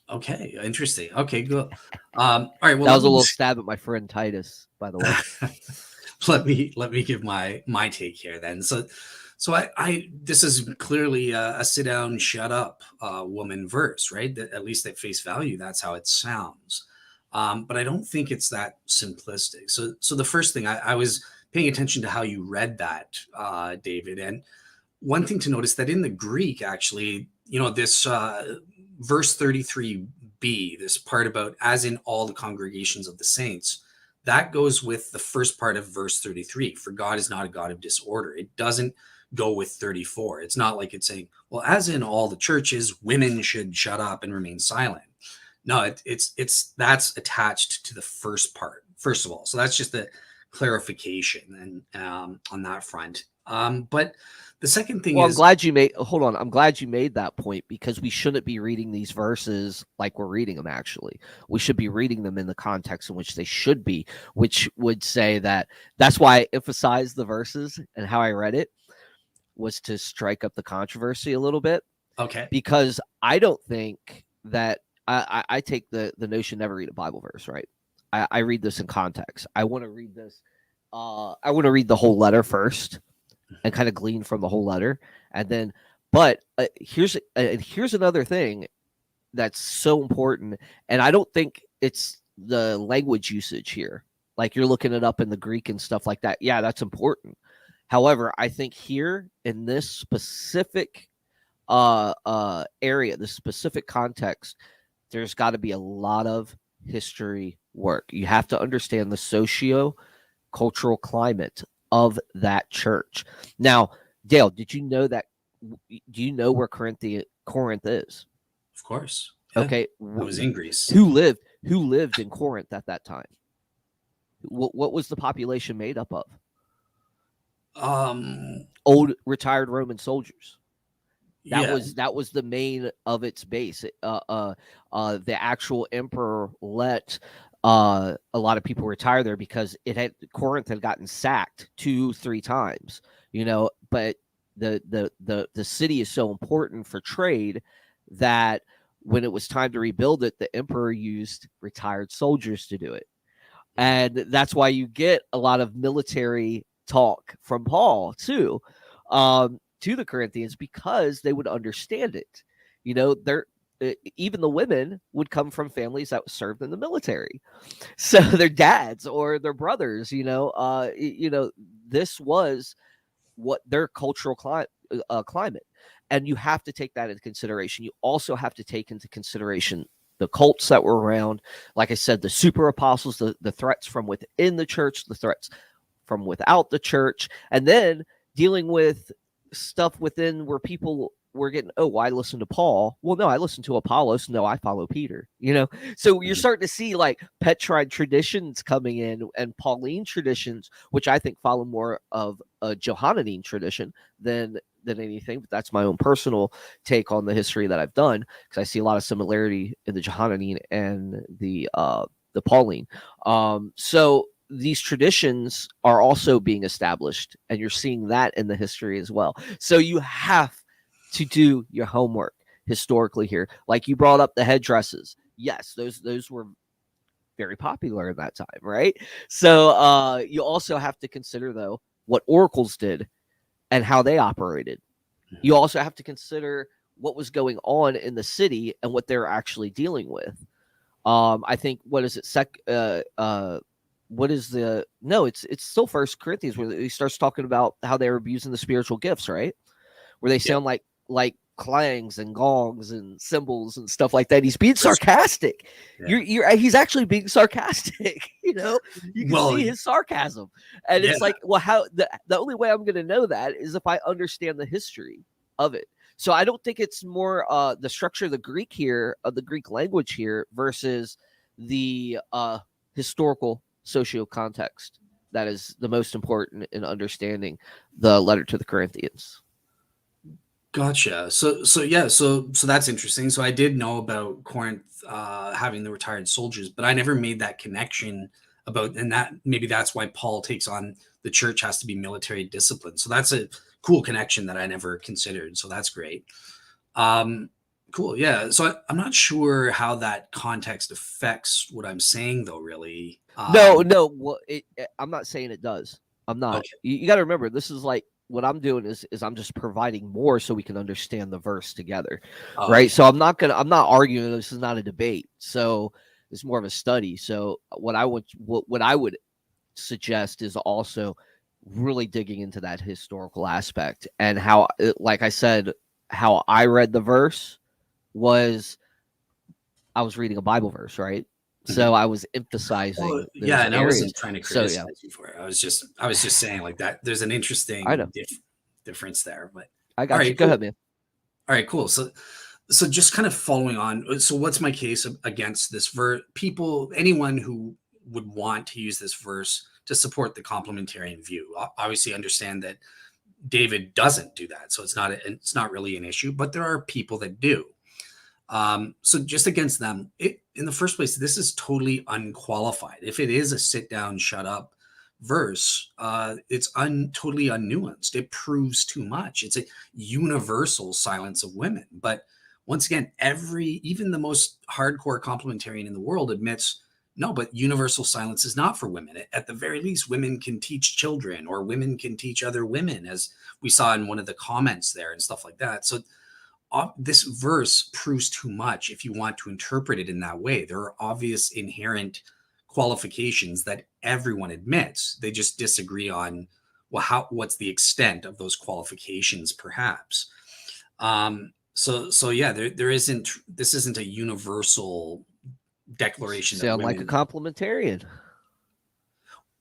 okay, interesting. Okay, good. All right, well That let was a me little stab at my friend Titus, by the way. let me give my take here then. So I this is clearly a sit down, shut up, woman verse, right? That, at least at face value, that's how it sounds. But I don't think it's that simplistic. So the first thing I was paying attention to how you read that, David, and one thing to notice that in the Greek, actually, this verse 33b, this part about as in all the congregations of the saints, that goes with the first part of verse 33. For God is not a God of disorder. It doesn't go with 34. It's not like it's saying, well, as in all the churches, women should shut up and remain silent. No, it's that's attached to the first part, first of all. So that's just a clarification and on that front. But the second thing Well, I'm is, glad you made. Hold on, I'm glad you made that point, because we shouldn't be reading these verses like we're reading them. Actually, we should be reading them in the context in which they should be, which would say that that's why I emphasized the verses, and how I read it was to strike up the controversy a little bit, okay, because I don't think that I take the notion never read a Bible verse, right? I read this in context. I want to read this. I want to read the whole letter first and kind of glean from the whole letter, and then. But here's another thing that's so important, and I don't think it's the language usage here. Like, you're looking it up in the Greek and stuff like that. Yeah, that's important. However, I think here in this specific area, this specific context, there's got to be a lot of history work. You have to understand the socio cultural climate of that church. Now, Dale, did you know that? Do you know where Corinth is? of course, yeah, Okay, I was in Greece. who lived in Corinth at that time? What was the population made up of? Um, Old retired Roman soldiers. That yeah, was the main of its base. The actual emperor let a lot of people retire there because Corinth had gotten sacked 2-3 times. But the city is so important for trade that when it was time to rebuild it, the emperor used retired soldiers to do it, and that's why you get a lot of military talk from Paul too, to the Corinthians, because they would understand it. They're even the women would come from families that served in the military, so their dads or their brothers. This was what their cultural climate, and you have to take that into consideration. You also have to take into consideration the cults that were around. Like I said, the super apostles, the threats from within the church, the threats from without the church, and then dealing with stuff within where people were getting, oh, well, I listen to Paul. Well, no, I listen to Apollos. No, I follow Peter. So you're starting to see like Petrine traditions coming in and Pauline traditions, which I think follow more of a Johannine tradition than anything. But that's my own personal take on the history that I've done, because I see a lot of similarity in the Johannine and the Pauline. So these traditions are also being established, and you're seeing that in the history as well. So you have to do your homework historically here. Like you brought up the headdresses. Yes, those were very popular in that time, right? So you also have to consider, though, what oracles did and how they operated. You also have to consider what was going on in the city and what they're actually dealing with. I think, what is it? What is the no? It's still First Corinthians where he starts talking about how they're abusing the spiritual gifts, right? Where they Yeah. sound like clangs and gongs and cymbals and stuff like that. He's being sarcastic. Yeah. He's actually being sarcastic. You can Well, see his sarcasm, and yeah. it's like, well, how the only way I'm going to know that is if I understand the history of it. So I don't think it's more the structure of the Greek here, of the Greek language here, versus the historical socio context that is the most important in understanding the letter to the Corinthians. Gotcha. So that's interesting. So I did know about Corinth having the retired soldiers, but I never made that connection about, and that maybe that's why Paul takes on the church has to be military discipline. So that's a cool connection that I never considered. So that's great. Um, cool. Yeah. So I'm not sure how that context affects what I'm saying, though. Really. No. Well, I'm not saying it does. I'm not. Okay. You got to remember, this is like what I'm doing is I'm just providing more so we can understand the verse together, Oh, right? okay. So I'm not arguing. This is not a debate. So it's more of a study. So what I would suggest is also really digging into that historical aspect and how, like I said, how I read the verse was I was reading a Bible verse, right? Mhm. So I was Well, emphasizing yeah, those and I areas. wasn't trying to So yeah, criticize you for it. I was just saying like that. There's an I interesting know. difference there. But I all got you. right, Go cool. ahead, man. All right, cool. So just kind of following on. So what's my case against this verse? People, anyone who would want to use this verse to support the complementarian view, obviously understand that David doesn't do that, so it's not really an issue. But there are people that do. So just against them, in the first place, this is totally unqualified. If it is a sit down, shut up verse, it's totally unnuanced. It proves too much. It's a universal silence of women. But once again, even the most hardcore complementarian in the world admits, no, but universal silence is not for women. At the very least, women can teach children or women can teach other women, as we saw in one of the comments there and stuff like that. So this verse proves too much if you want to interpret it in that way. There are obvious inherent qualifications that everyone admits. They just disagree on, well, what's the extent of those qualifications, perhaps. So yeah, there isn't this isn't a universal declaration that Sound like a women. complementarian.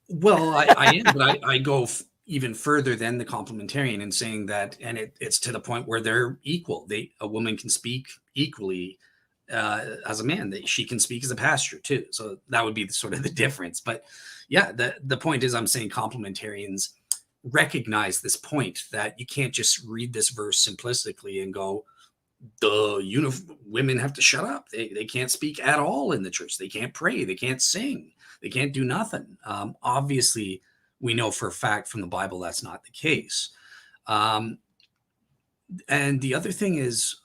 Well, I am, but I go even further than the complementarian in saying that, and it's to the point where they're equal. A woman can speak equally as a man. That she can speak as a pastor too. So that would be sort of the difference. But yeah, the point is, I'm saying complementarians recognize this point that you can't just read this verse simplistically and go, women have to shut up. They can't speak at all in the church. They can't pray. They can't sing. They can't do nothing. Obviously, we know for a fact from the Bible that's not the case. Um, and the other thing is,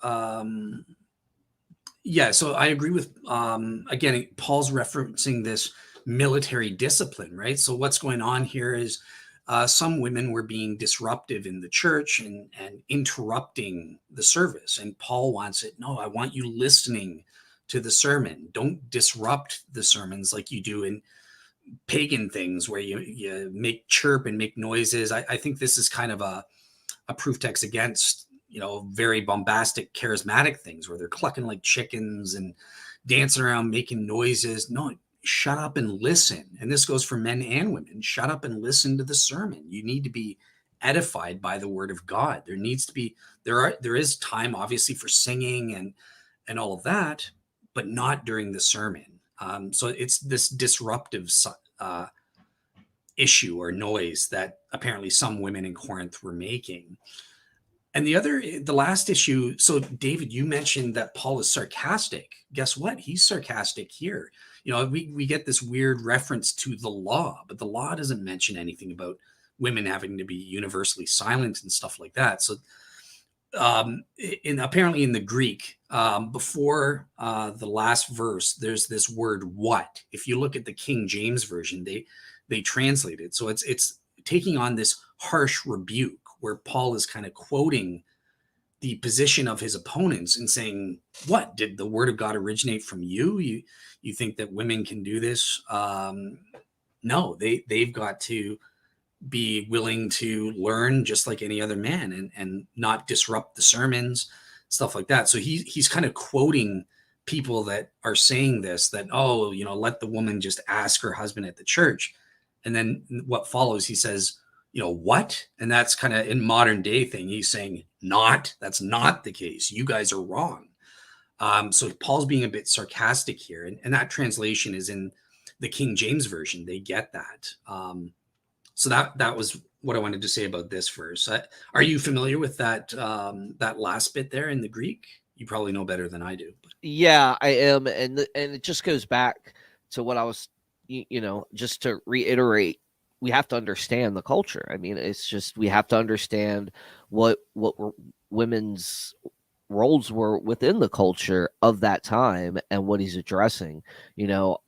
yeah, so I agree with, again, Paul's referencing this military discipline, right? So what's going on here is some women were being disruptive in the church and interrupting the service. And Paul wants it, no, I want you listening to the sermon. Don't disrupt the sermons like you do in pagan things where you make chirp and make noises. I think this is kind of a proof text against very bombastic, charismatic things where they're clucking like chickens and dancing around, making noises. No, shut up and listen. And this goes for men and women. Shut up and listen to the sermon. You need to be edified by the word of God. There needs to be, there is time obviously for singing and all of that, but not during the sermon. So it's this disruptive issue or noise that apparently some women in Corinth were making. And the last issue, so David, you mentioned that Paul is sarcastic. Guess what? He's sarcastic here. We get this weird reference to the law, but the law doesn't mention anything about women having to be universally silent and stuff like that. So apparently in the Greek, before the last verse, there's this word "what." If you look at the King James version, they translate it, so it's taking on this harsh rebuke where Paul is kind of quoting the position of his opponents and saying, "What, did the word of God originate from you? You think that women can do this? No, they've got to be willing to learn just like any other man and not disrupt the sermons, stuff like that." So he's kind of quoting people that are saying this, that, oh, let the woman just ask her husband at the church. And then what follows, he says, what? And that's kind of in modern day thing. He's saying, that's not the case. You guys are wrong. So Paul's being a bit sarcastic here. And that translation is in the King James version. They get that. So that was what I wanted to say about this verse. Are you familiar with that last bit there in the Greek? You probably know better than I do. Yeah, I am, and it just goes back to what I was, just to reiterate. We have to understand the culture. I mean, it's just we have to understand what women's roles were within the culture of that time and what he's addressing. So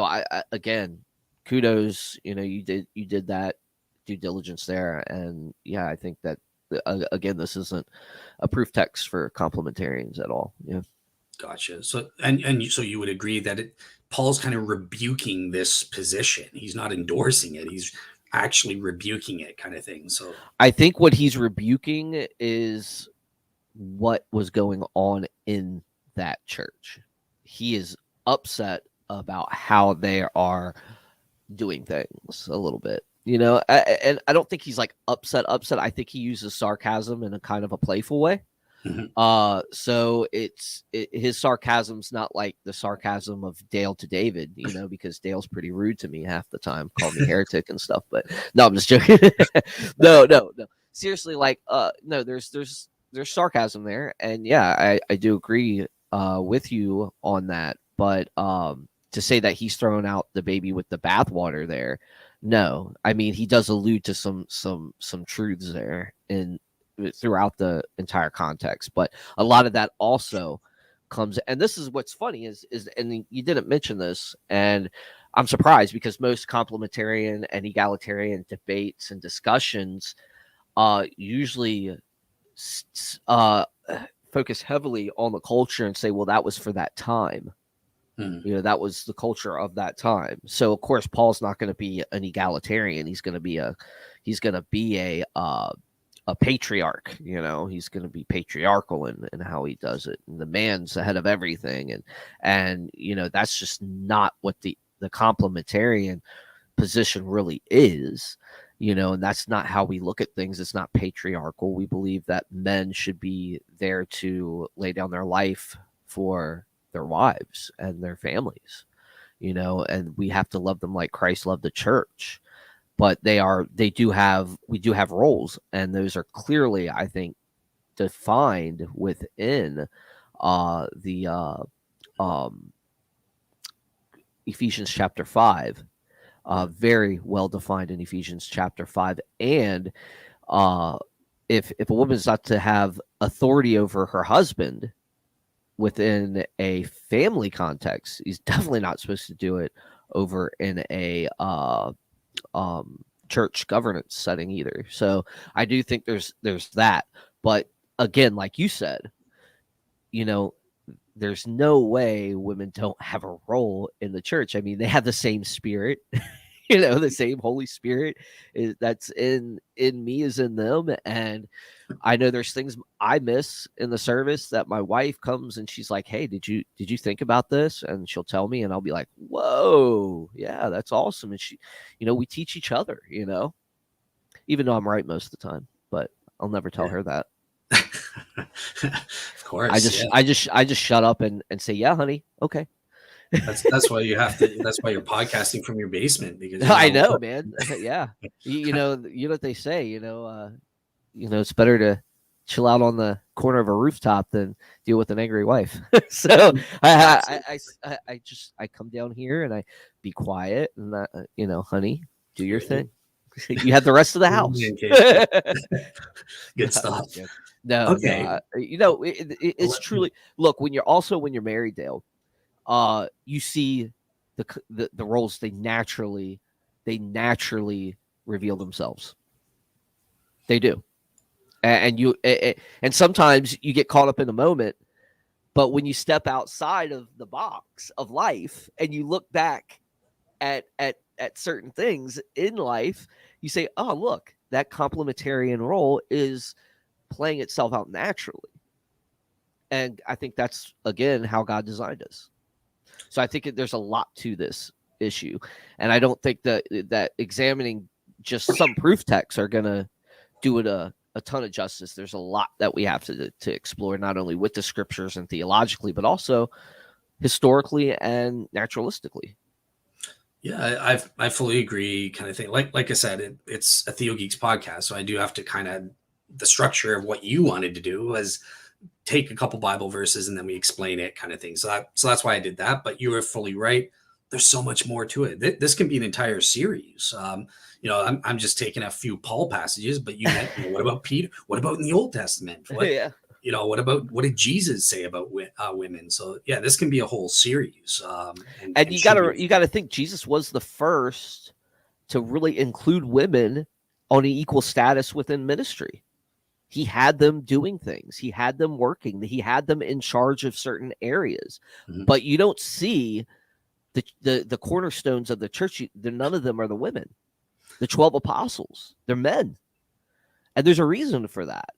I again, kudos. You did that due diligence there, and yeah, I think that again, this isn't a proof text for complementarians at all. Yeah. Gotcha. So so you would agree that Paul's kind of rebuking this position. He's not endorsing it. He's actually rebuking it, kind of thing. So I think what he's rebuking is what was going on in that church. He is upset about how they are doing things a little bit. And I don't think he's like upset. I think he uses sarcasm in a kind of a playful way. So his sarcasm's not like the sarcasm of Dale to David, because Dale's pretty rude to me half the time, called me heretic and stuff. But no, I'm just joking. No. Seriously, like no, there's sarcasm there, and yeah, I do agree with you on that. But to say that he's throwing out the baby with the bathwater there, no. I mean, he does allude to some truths there in throughout the entire context, but a lot of that also comes, and this is what's funny is and you didn't mention this, and I'm surprised because most complementarian and egalitarian debates and discussions usually focus heavily on the culture and say, well, that was for that time. That was the culture of that time. So of course Paul's not going to be an egalitarian. He's going to be a patriarch. He's going to be patriarchal in how he does it, and the man's ahead of everything, and that's just not what the complementarian position really is. And that's not how we look at things. It's not patriarchal. We believe that men should be there to lay down their life for their wives and their families, and we have to love them like Christ loved the church. But we do have roles, and those are clearly, I think, defined within the Ephesians chapter 5, very well defined in Ephesians chapter 5. And if a woman is not to have authority over her husband within a family context, he's definitely not supposed to do it over in a church governance setting either. So I do think there's that. But again, like you said, there's no way women don't have a role in the church. I mean, they have the same spirit. The same Holy Spirit that's in me is in them. And I know there's things I miss in the service that my wife comes and she's like, "Hey, did you think about this?" And she'll tell me, and I'll be like, "Whoa, yeah, that's awesome." And we teach each other, even though I'm right most of the time, but I'll never tell Yeah. her that. Of I course, just yeah. I just I just shut up and say, "Yeah, honey, okay." That's why you have to. That's why you're podcasting from your basement, because you're I not know, allowed. man. Yeah, you know what they say. It's better to chill out on the corner of a rooftop than deal with an angry wife. So Absolutely. I come down here and I be quiet and honey, do your You're thing. You have the rest of the in the house. man cave. Yeah. No, Good I'm stuff. just joking. No, no. Okay. It's truly look when you're married, Dale. You see the roles they naturally reveal themselves. They do, and sometimes you get caught up in the moment. But when you step outside of the box of life and you look back at certain things in life, you say, "Oh, look, that complementarian role is playing itself out naturally." And I think that's again how God designed us. So I think there's a lot to this issue, and I don't think that examining just some proof texts are going to do it a ton of justice. There's a lot that we have to explore, not only with the scriptures and theologically, but also historically and naturalistically. Yeah, I fully agree, kind of thing. Like I said, it's a TheoGeeks podcast, so I do have to kind of the structure of what you wanted to do was take a couple Bible verses and then we explain it, kind of thing. So that's why I did that. But you were fully right. There's so much more to it. This can be an entire series. I'm just taking a few Paul passages, but what about Peter? What about in the Old Testament? Yeah. What did Jesus say about women? So yeah, this can be a whole series, And and you should be. gotta think Jesus was the first to really include women on an equal status within ministry. He had them doing things. He had them working. He had them in charge of certain areas. Mhm. But you don't see the cornerstones of the church. None of them are the women. The 12 apostles, they're men, and there's a reason for that.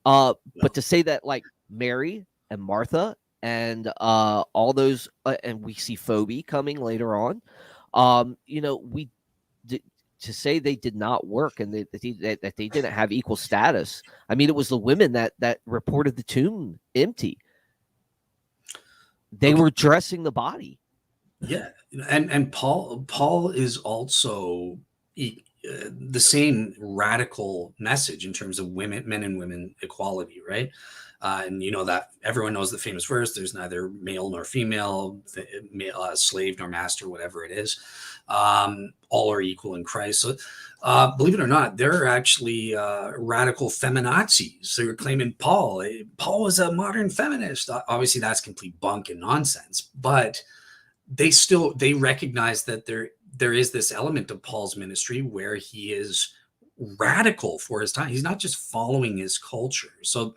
But to say that like Mary and Martha and all those, and we see Phoebe coming later on. We to say they did not work and that they didn't have equal status. I mean, it was the women that reported the tomb empty. They Okay. were dressing the body. Yeah, and Paul is also the same radical message in terms of men and women equality, right? And you know that everyone knows the famous verse: "There's neither male nor female, slave nor master, whatever it is. All are equal in Christ." So, believe it or not, there are actually radical feminazis. They were claiming Paul was a modern feminist. Obviously, that's complete bunk and nonsense, but they recognize that there is this element of Paul's ministry where he is radical for his time. He's not just following his culture. So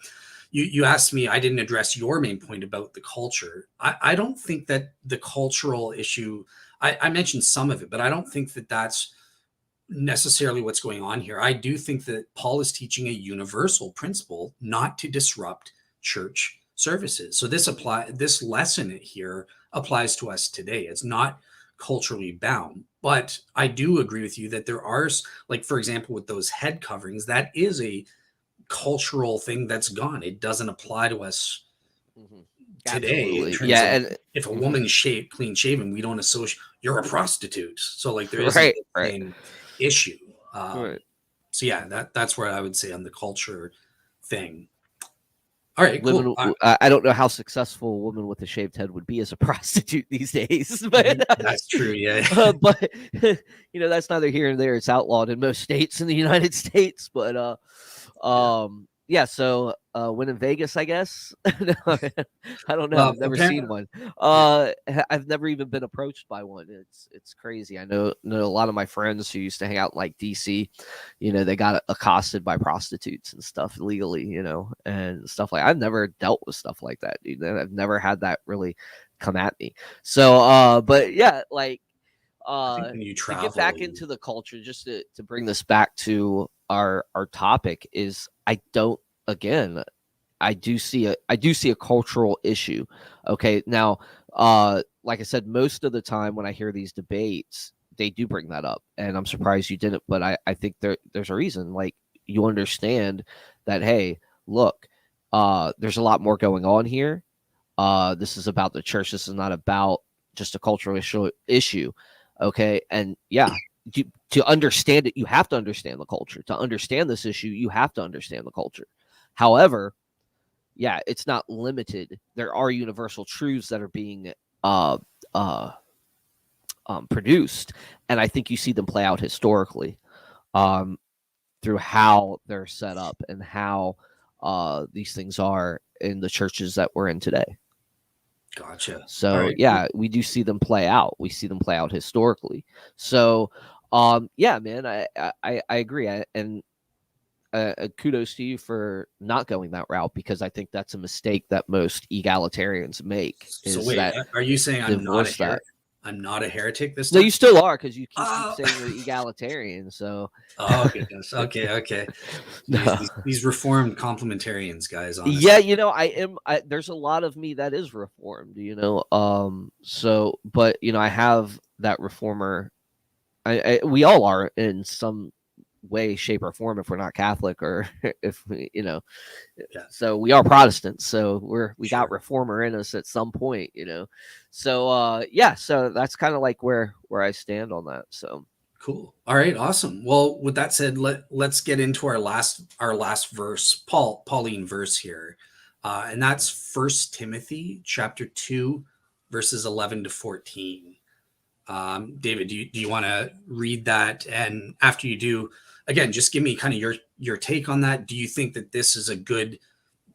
you asked me, I didn't address your main point about the culture. I don't think that the cultural issue, I mentioned some of it, but I don't think that that's necessarily what's going on here. I do think that Paul is teaching a universal principle not to disrupt church services. So this lesson here applies to us today. It's not culturally bound. But I do agree with you that there are, like, for example, with those head coverings, that is a cultural thing that's gone. It doesn't apply to us Mm-hmm. today in Absolutely, terms yeah, of and if a mhm. woman's clean shaven, we don't associate you're a prostitute. So like there isn't Right, the right, same issue. right. So yeah, that's where I would say on the culture thing. All right, cool. Women, I don't know how successful a woman with a shaved head would be as a prostitute these days, but That's true. Yeah. but that's neither here nor there. It's outlawed in most states in the United States, but Yeah. yeah. So when in Vegas, I guess. No, I don't know. Well, I've never seen apparently, one. yeah. I've never even been approached by one. It's crazy. I know a lot of my friends who used to hang out in like DC. They got accosted by prostitutes and stuff legally. And stuff like I've never dealt with stuff like that, dude. I've never had that really come at me. So, but yeah, like I think when you to get travel, back into the culture, just to bring this back to our topic, is I don't, again, I do see a cultural issue. Okay, now, like I said, most of the time when I hear these debates, they do bring that up, and I'm surprised you didn't. But I think there's a reason. Like, you understand that, hey, look, there's a lot more going on here. This is about the church. This is not about just a cultural issue. Okay, and yeah. To understand it, you have to understand the culture. To understand this issue, you have to understand the culture. However, yeah, it's not limited. There are universal truths that are being uh, uh, produced, and I think you see them play out historically, um, through how they're set up and how these things are in the churches that we're in today. gotcha. All So right, cool. yeah, we do see them play out. We see them play out historically. So yeah, man, I agree. And kudos to you for not going that route, because I think that's a mistake that most egalitarians make, So is wait, that are you saying divorce that. I'm not a heretic this No, time? you still are, because you keep Oh, saying you're egalitarian. So oh goodness. Okay, okay. Jeez, no. these reformed complementarians, guys. Yeah, Honestly, I am. There's a lot of me that is reformed. So, but I have that reformer. We all are in some way, shape, or form, if we're not Catholic, or if yeah, so we are Protestants, so we got sure. reformer in us at some point. So yeah, so that's kind of like where I stand on that. So Cool. All right, awesome. Well, with that said, let's get into our last verse, Pauline verse here, and that's First Timothy chapter 2, verses 11 to 14. David, do you want to read that? And after you do, again, just give me kind of your take on that. Do you think that this is a good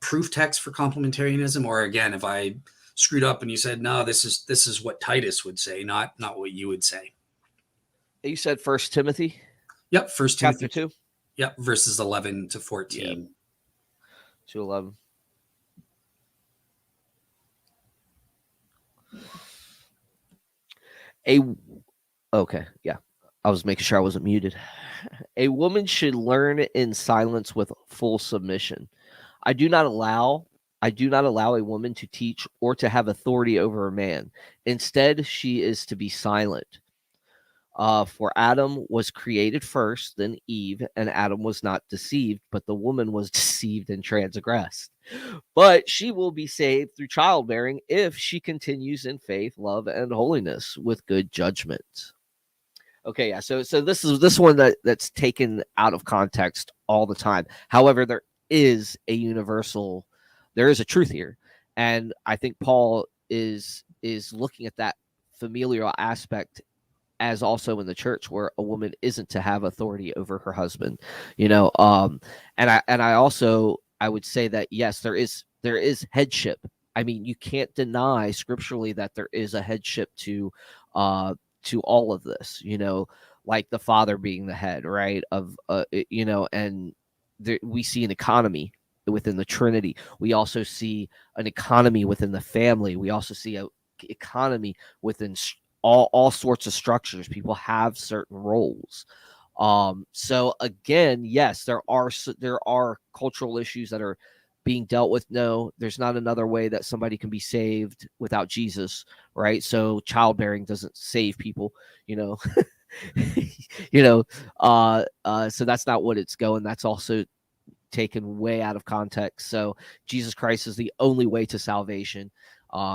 proof text for complementarianism, or again, if I screwed up and you said no, this is what Titus would say, not what you would say? you said First Timothy Yep, First chapter Timothy. 2. Yep, verses 11 to Yeah, 14. 2:11. A Okay, yeah. I was making sure I wasn't muted. A woman should learn in silence with full submission. I do not allow I do not allow a woman to teach or to have authority over a man. Instead, she is to be silent. For Adam was created first, then Eve, and Adam was not deceived, but the woman was deceived and transgressed. But she will be saved through childbearing if she continues in faith, love, and holiness with good judgment. Okay, yeah. So this one that's taken out of context all the time. However, there is a truth here, and I think Paul is looking at that familial aspect as also in the church, where a woman isn't to have authority over her husband. you know um and I also, I would say that yes, there is headship. I mean, you can't deny scripturally that there is a headship uh to all of this, like the father being the head, right, of and we see an economy within the Trinity. We also see an economy within the family. We also see a economy within all sorts of structures. People have certain roles. So again, yes, there are cultural issues that are being dealt with. No, there's not another way that somebody can be saved without Jesus, right? So childbearing doesn't save people, you know. you know so that's not what it's going. That's also taken way out of context. So Jesus Christ is the only way to salvation.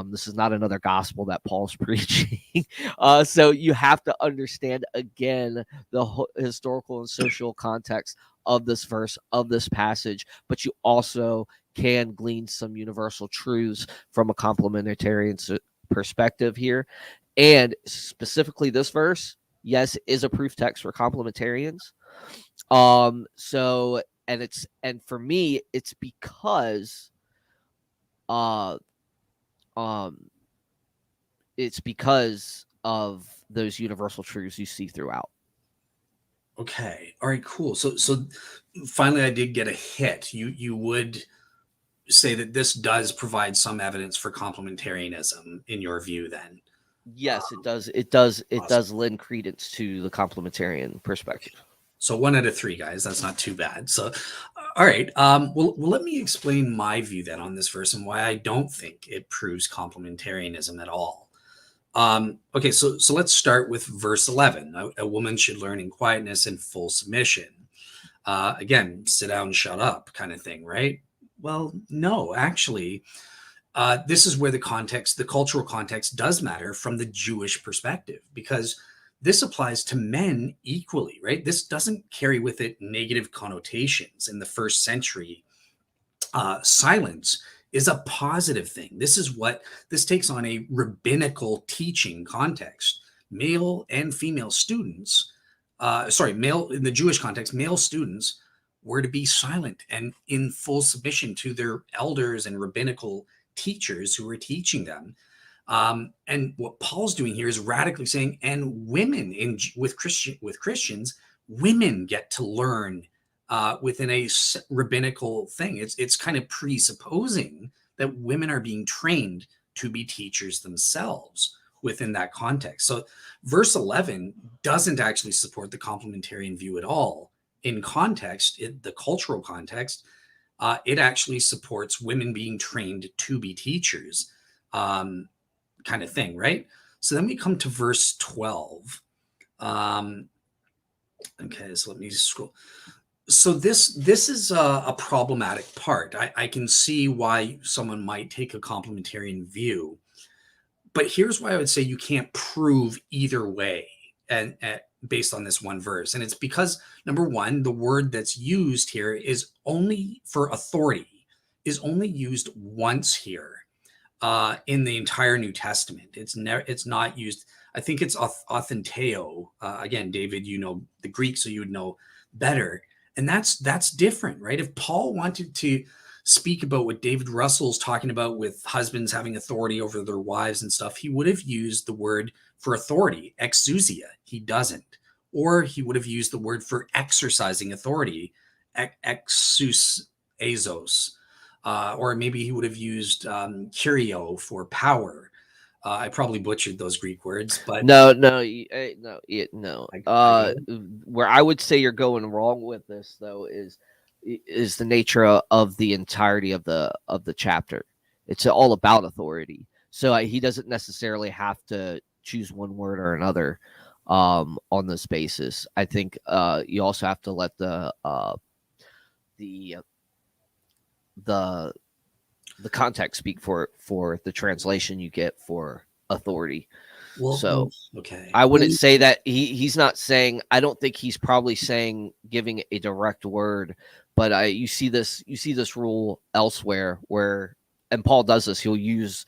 This is not another gospel that Paul's preaching. So you have to understand again the historical and social context of this verse, of this passage, but you also can glean some universal truths from a complementarian perspective here. And specifically, this verse, yes, is a proof text for complementarians. So, and for me, it's because uh um it's because of those universal truths you see throughout. Okay. All right, cool. So finally I did get a hit. You would say that this does provide some evidence for complementarianism in your view then. Yes, it does. It does. It Awesome. does lend credence to the complementarian perspective. So 1 out of 3, guys. That's not too bad. So, all right. Well, let me explain my view then on this verse and why I don't think it proves complementarianism at all. Okay, so let's start with verse 11. A woman should learn in quietness and full submission. Again, sit down, shut up, kind of thing, right? Well, no, actually, this is where the context, the cultural context, does matter from the Jewish perspective, because this applies to men equally, right? This doesn't carry with it negative connotations. In the first century, silence is a positive thing. This takes on a rabbinical teaching context. Male and female students, male in the Jewish context, male students were to be silent and in full submission to their elders and rabbinical teachers who were teaching them. And what Paul's doing here is radically saying, and women with Christians, women get to learn within a rabbinical thing. It's kind of presupposing that women are being trained to be teachers themselves within that context. So verse 11 doesn't actually support the complementarian view at all. In context, the cultural context, it actually supports women being trained to be teachers, kind of thing, right? So then we come to verse 12. Okay, so let me scroll. So this is a problematic part. I can see why someone might take a complementarian view, but here's why I would say you can't prove either way, and based on this one verse, and it's because number one, the word that's used here is only for authority, is only used once here in the entire New Testament. It's not used. I think it's authenteo. Again, David, you know the Greek, so you would know better. And that's different, right? If Paul wanted to speak about what David Russell's talking about with husbands having authority over their wives and stuff, he would have used the word for authority, exousia. He doesn't. Or he would have used the word for exercising authority, exous azos. Or maybe he would have used kyrio for power. I probably butchered those Greek words, but no. I Where I would say you're going wrong with this, though, is the nature of the entirety of the chapter. It's all about authority, so he doesn't necessarily have to choose one word or another on this basis. I think you also have to let the context speak for the translation you get for authority. okay. I wouldn't say that he's not saying. I don't think he's probably saying giving a direct word, but you see this rule elsewhere where, and Paul does this. He'll use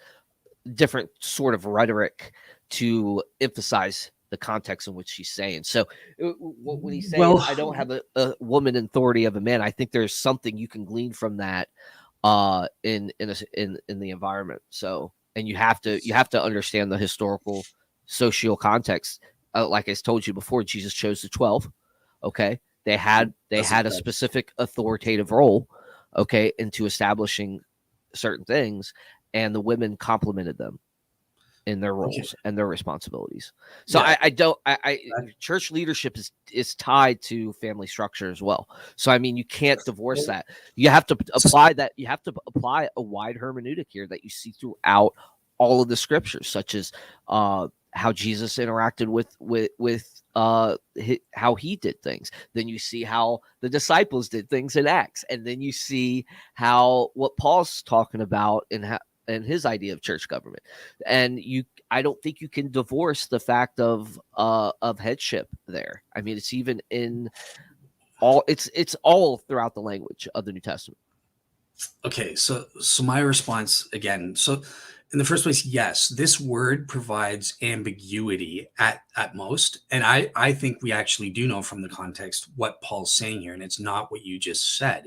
different sort of rhetoric to emphasize the context in which he's saying. So when he's saying, "I don't have a woman in authority of a man," I think there's something you can glean from that in the environment. So, and you have to understand the historical social context. Like I told you before, Jesus chose the 12. Okay, they had a specific authoritative role, okay, into establishing certain things, and the women complemented them in their roles and their responsibilities. So I church leadership is tied to family structure as well. So I mean, you can't divorce that. You have to apply that. You have to apply a wide hermeneutic here that you see throughout all of the scriptures, such as how Jesus interacted with how he did things. Then you see how the disciples did things in Acts, and then you see how what Paul's talking about and his idea of church government. And I don't think you can divorce the fact of headship there. I mean, it's even in it's all throughout the language of the New Testament. Okay, so my response again. So in the first place, yes, this word provides ambiguity at most, and I think we actually do know from the context what Paul's saying here, and it's not what you just said.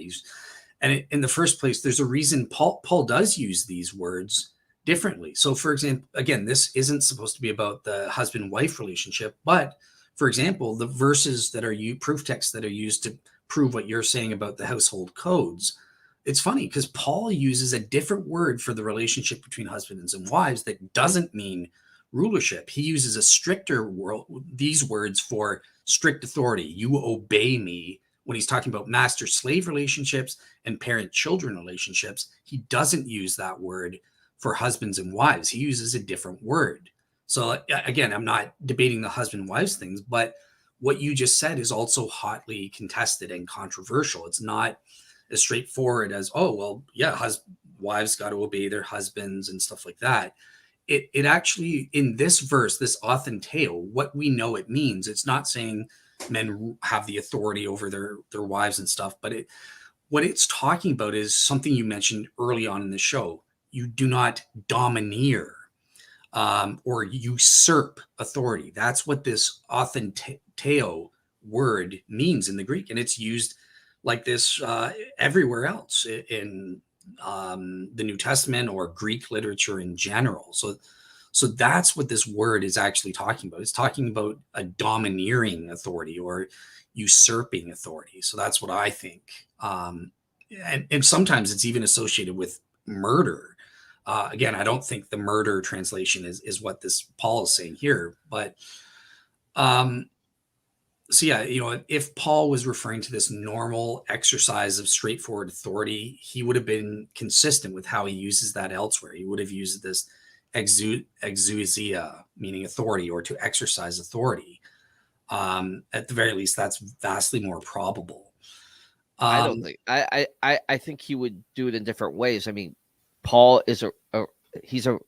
In the first place, there's a reason Paul does use these words differently. So, for example, again, this isn't supposed to be about the husband-wife relationship, but for example, the verses that are proof texts that are used to prove what you're saying about the household codes. It's funny because Paul uses a different word for the relationship between husbands and wives that doesn't mean rulership. He uses a stricter these words for strict authority. You obey me. When he's talking about master-slave relationships and parent-children relationships, he doesn't use that word for husbands and wives. He uses a different word. So again, I'm not debating the husband-wives things, but what you just said is also hotly contested and controversial. It's not as straightforward as, oh, well, yeah, wives got to obey their husbands and stuff like that. It actually, in this verse, this authenteo, what we know it means, it's not saying men have the authority over their wives and stuff, but what it's talking about is something you mentioned early on in the show. You do not domineer or usurp authority. That's what this authenteo word means in the Greek, and it's used like this everywhere else in the New Testament or Greek literature in general. So that's what this word is actually talking about. It's talking about a domineering authority or usurping authority. So that's what I think. And sometimes it's even associated with murder. Again, I don't think the murder translation is what this Paul is saying here, but so yeah, if Paul was referring to this normal exercise of straightforward authority, he would have been consistent with how he uses that elsewhere. He would have used this exousia, meaning authority or to exercise authority. At the very least, that's vastly more probable. I don't think I think he would do it in different ways. I mean, Paul is he's a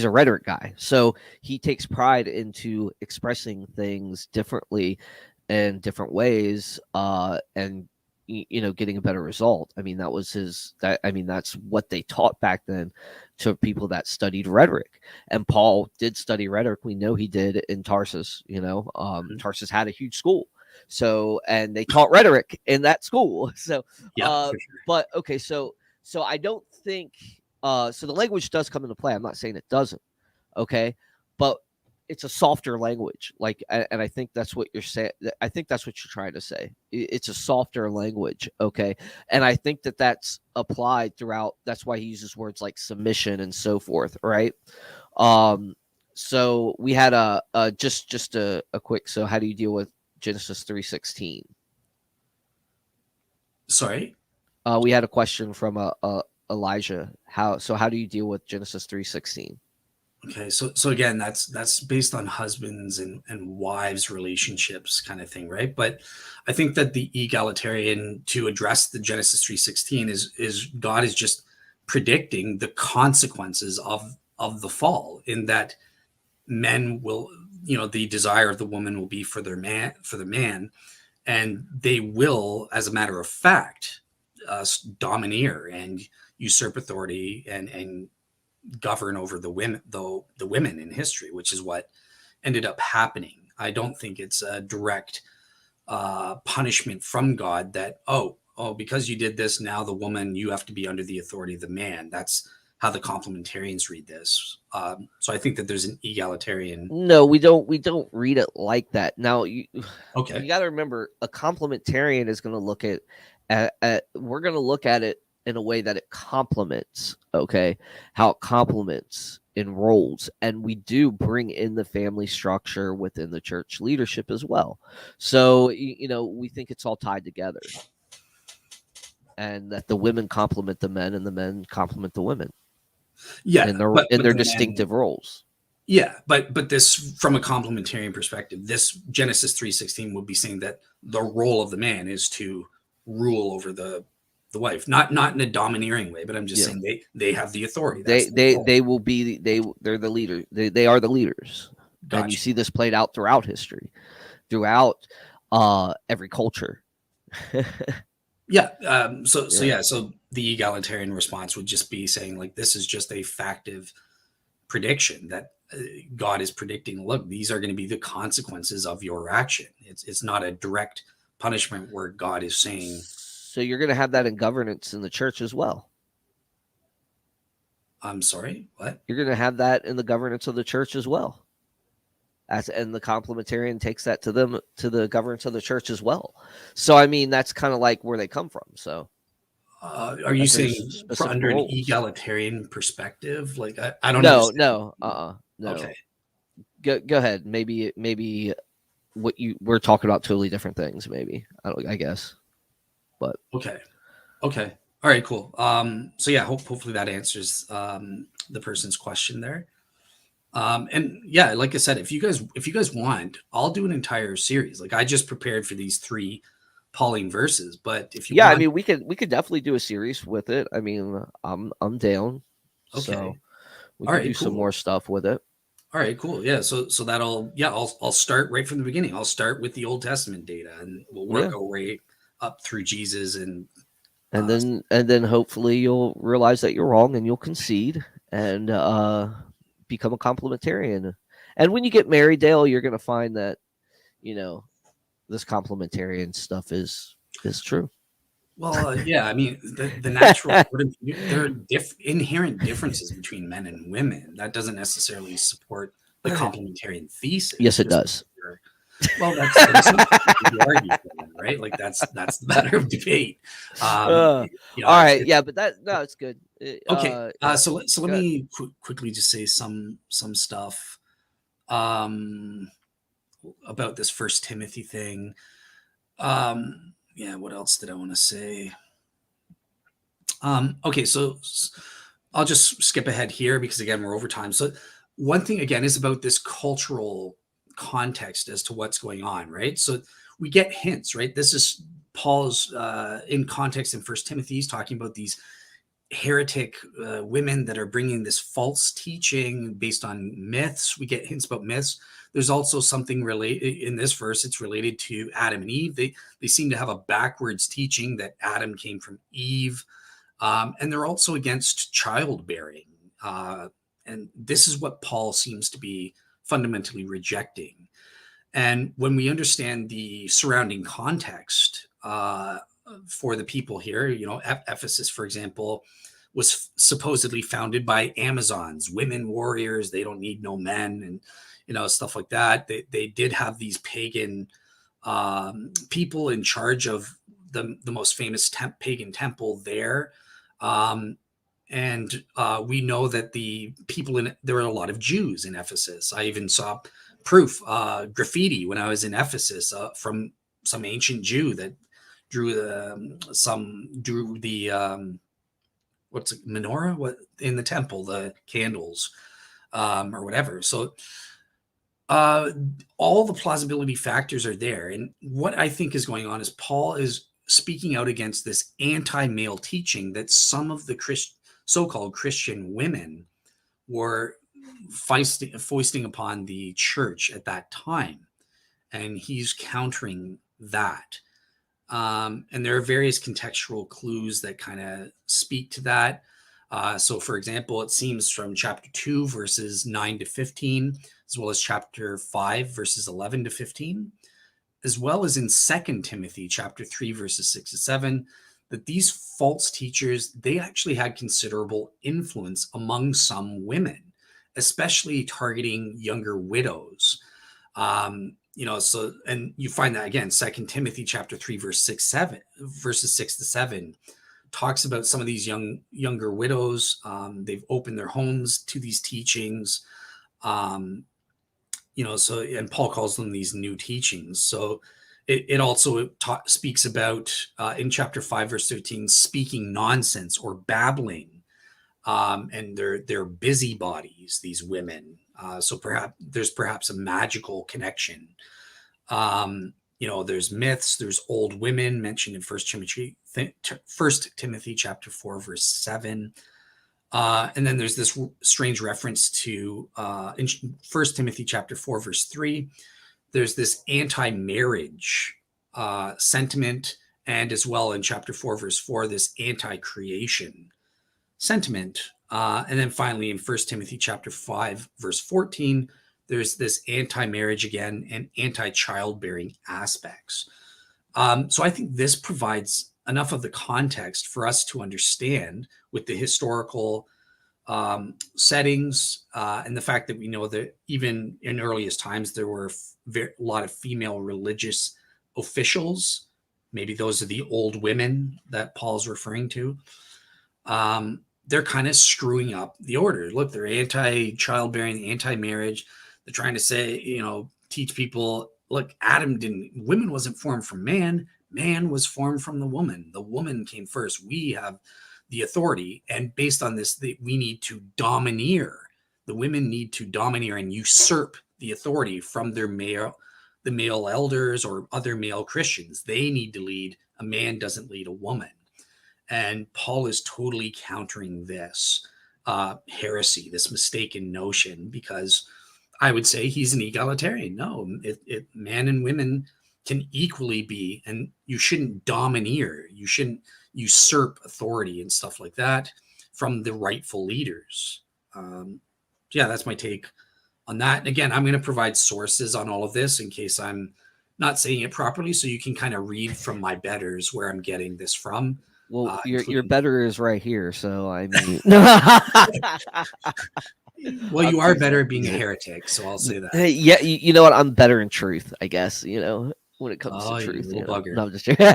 rhetoric guy, so he takes pride into expressing things differently in different ways, and getting a better result. I mean, that's what they taught back then to people that studied rhetoric. And Paul did study rhetoric. We know he did in Tarsus. Tarsus had a huge school. So, and they taught rhetoric in that school. So, yeah, for sure. But okay, so I don't think so the language does come into play. I'm not saying it doesn't. Okay, but it's a softer language. And I think that's what you're saying. I think that's what you're trying to say. It's a softer language. Okay, and I think that's applied throughout. That's why he uses words like submission and so forth. Right. So we had just a quick. So how do you deal with Genesis 3:16? Sorry, we had a question from Elijah. How do you deal with Genesis 3:16? Okay, so again, that's based on husbands and wives relationships kind of thing, right? But I think that the egalitarian to address the Genesis 3:16 is God is just predicting the consequences of the fall, in that men will, the desire of the woman will be for the man, and they will, as a matter of fact, domineer and usurp authority and govern over the women in history, which is what ended up happening. I don't think it's a direct punishment from God that because you did this, now the woman, you have to be under the authority of the man. That's how the complementarians read this. So I think that there's an egalitarian. No, we don't read it like that. Now you got to remember, a complementarian is going to look at we're going to look at it in a way that it complements, okay, how it complements in roles. And we do bring in the family structure within the church leadership as well. So, we think it's all tied together, and that the women complement the men and the men complement the women. Yeah. In their distinctive roles. Yeah. But this, from a complementarian perspective, this Genesis 3:16 would be saying that the role of the man is to rule over the wife, not in a domineering way, but I'm just saying they have the authority. They will be they're the leader. They are the leaders. Gotcha. And you see this played out throughout history, throughout every culture. Yeah. So the egalitarian response would just be saying, like, this is just a factive prediction that God is predicting. Look, these are going to be the consequences of your action. It's not a direct punishment where God is saying. So you're going to have that in governance in the church as well. I'm sorry, what? You're going to have that in the governance of the church as well. And the complementarian takes that to the governance of the church as well. So, I mean, that's kind of like where they come from. So, are you saying under roles. an egalitarian perspective? Like, I don't know. No. Okay. go ahead. Maybe what we're talking about totally different things. Maybe I guess, but Okay. Okay. All right. Cool. So yeah, hopefully that answers the person's question there. And yeah, like I said, if you guys want, I'll do an entire series. Like I just prepared for these 3 Pauline verses, but if you yeah, I want, mean we could definitely do a series with it. I mean, I'm down, so okay. we All could do right. some more Cool. stuff with it. All right. Cool. Yeah. So that'll I'll start right from the beginning. I'll start with the Old Testament data, and we'll work Yeah, our way up through Jesus and uh, and then hopefully you'll realize that you're wrong and you'll concede and become a complementarian. And when you get married, Dale, you're gonna find that you know this complementarian stuff is true. Well, yeah, I mean, the natural order, there are inherent differences between men and women. That doesn't necessarily support the complementarian thesis. Yes, it Just does. because well, that's something to argue for, then, right? Like that's the matter of debate. Um, uh, you know, all right, yeah, but that no, it's good. okay. Yeah, So let good. me quickly just say some stuff um, about this First Timothy thing. Yeah, what else did I want to say? Okay, so I'll just skip ahead here because again we're over time. So one thing again is about this cultural context as to what's going on, right? So we get hints, right? This is Paul's in context in First Timothy. He's talking about these heretic women that are bringing this false teaching based on myths. We get hints about myths. There's also something related in this verse. It's related to Adam and Eve. They seem to have a backwards teaching that Adam came from Eve. And they're also against childbearing. And this is what Paul seems to be fundamentally rejecting. And when we understand the surrounding context for the people here, Ephesus, for example, was supposedly founded by Amazons, women warriors. They don't need no men, and stuff like that. They did have these pagan people in charge of the most famous pagan temple there. Um, and we know that the people there were a lot of Jews in Ephesus. I even saw proof graffiti when I was in Ephesus from some ancient Jew that drew the what's it, menorah, what in the temple, the candles, or whatever. So uh, all the plausibility factors are there. And what I think is going on is Paul is speaking out against this anti-male teaching that some of the so-called Christian women were foisting upon the church at that time. And he's countering that. And there are various contextual clues that kind of speak to that. So, for example, it seems from chapter 2, verses 9 to 15, as well as chapter 5, verses 11 to 15, as well as in 2 Timothy chapter 3, verses 6 to 7, that these false teachers, they actually had considerable influence among some women, especially targeting younger widows. So and you find that again, 2 Timothy chapter 3, verses 6 to 7 talks about some of these younger widows. They've opened their homes to these teachings. And Paul calls them these new teachings. So it also speaks about in chapter 5, verse 13, speaking nonsense or babbling. And they're busybodies, these women. So perhaps a magical connection. There's myths, there's old women mentioned in First Timothy chapter 4, verse 7. And then there's this strange reference to in First Timothy chapter 4, verse 3. There's this anti-marriage sentiment, and as well in chapter 4, verse 4, this anti-creation sentiment. And then finally in First Timothy chapter 5, verse 14, there's this anti-marriage again and anti-childbearing aspects. So I think this provides enough of the context for us to understand with the historical settings and the fact that we know that even in earliest times there were a lot of female religious officials. Maybe those are the old women that Paul's referring to. They're kind of screwing up the order. Look, they're anti-childbearing, anti-marriage. They're trying to say, teach people, look, women wasn't formed from man. Man was formed from the woman. The woman came first. We have the authority. And based on this, we need to domineer. The women need to domineer and usurp the authority from the male elders or other male Christians. They need to lead. A man doesn't lead a woman. And Paul is totally countering this heresy, this mistaken notion, because I would say he's an egalitarian. No, man and women can equally be, and you shouldn't domineer. You shouldn't usurp authority and stuff like that from the rightful leaders. Yeah, that's my take on that. And again, I'm going to provide sources on all of this in case I'm not saying it properly, so you can kind of read from my betters where I'm getting this from. Well, your Including... better is right here, so I mean, well, you are better at being a heretic, so I'll say that. Yeah, you know what? I'm better in truth, I guess. When it comes to You truth, little bugger. No, I'm just joking.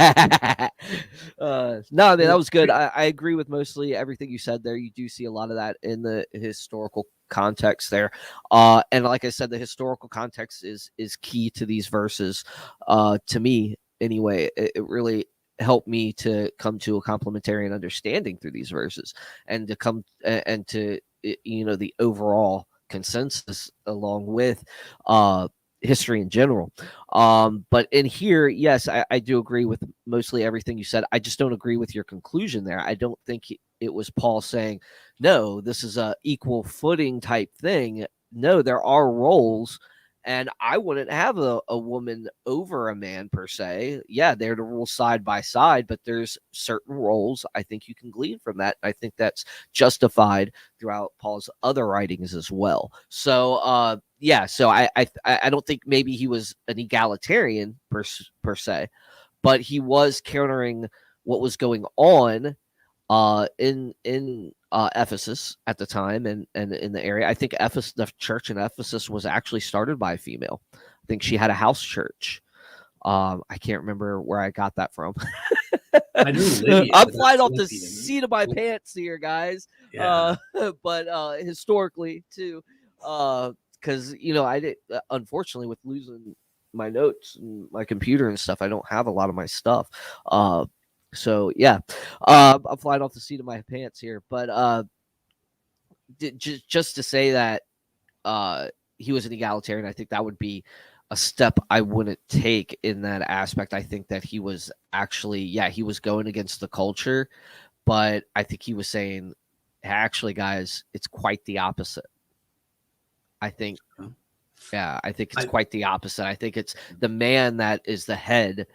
No, I mean that was good. I agree with mostly everything you said there. You do see a lot of that in the historical context there, and like I said, the historical context is key to these verses. To me, anyway, it really helped me to come to a complementarian understanding through these verses, and to come and to the overall consensus along with history in general. But in here, yes, I do agree with mostly everything you said. I just don't agree with your conclusion there. I don't think it was Paul saying, no, this is a equal footing type thing. No, there are roles, and I wouldn't have a woman over a man per se. Yeah, they're to rule side by side, but there's certain roles I think you can glean from that. I think that's justified throughout Paul's other writings as well. So, yeah, so I don't think maybe he was an egalitarian per se, but he was countering what was going on in Ephesus at the time and in the area. I think the church in Ephesus was actually started by a female. I think she had a house church. I can't remember where I got that from. I knew Lydia. I'm flying off the seat of my pants here, guys. Yeah. But historically too, because I did unfortunately with losing my notes and my computer and stuff, I don't have a lot of my stuff. So yeah, I'm flying off the seat of my pants here, but just to say that he was an egalitarian, I think that would be a step I wouldn't take in that aspect. I think that he was actually, he was going against the culture, but I think he was saying, actually, guys, it's quite the opposite. I think, I think it's quite the opposite. I think it's the man that is the head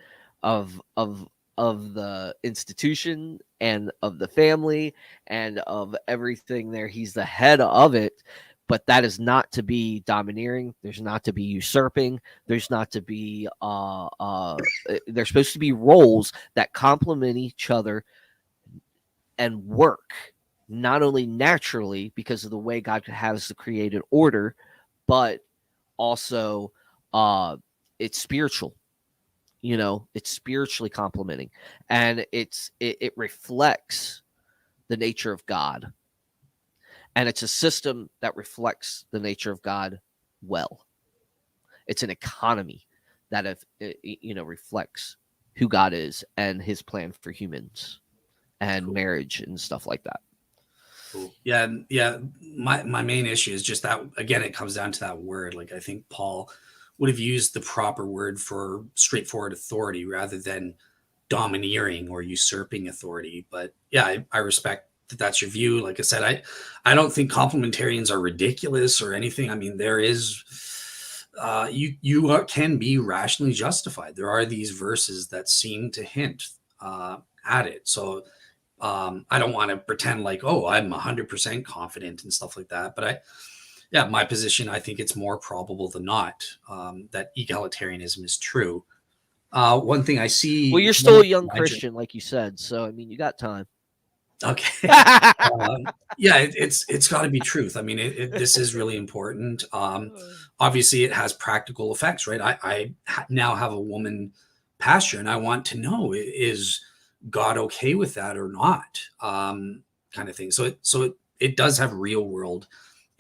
of the institution and of the family and of everything there. He's the head of it, but that is not to be domineering. There's not to be usurping. There's not to be there's supposed to be roles that complement each other and work not only naturally because of the way God has the created order, but also it's spiritual. It's spiritually complementing, and it reflects the nature of God, and it's a system that reflects the nature of God well. It's an economy that reflects who God is and His plan for humans and marriage and stuff like that. Cool. Yeah. My main issue is just that, again, it comes down to that word. Like, I think Paul would have used the proper word for straightforward authority rather than domineering or usurping authority. But yeah, I respect that that's your view. Like I said, I don't think complementarians are ridiculous or anything. I mean, there is, you can be rationally justified. There are these verses that seem to hint at it. So I don't want to pretend like, oh, I'm 100% confident and stuff like that. But my position, I think it's more probable than not that egalitarianism is true. One thing I see. Well, you're still a young Christian, like you said. So, I mean, you got time. Okay. It's got to be truth. I mean, this is really important. Obviously, it has practical effects, right? I now have a woman pastor, and I want to know, is God okay with that or not? Kind of thing. So it does have real world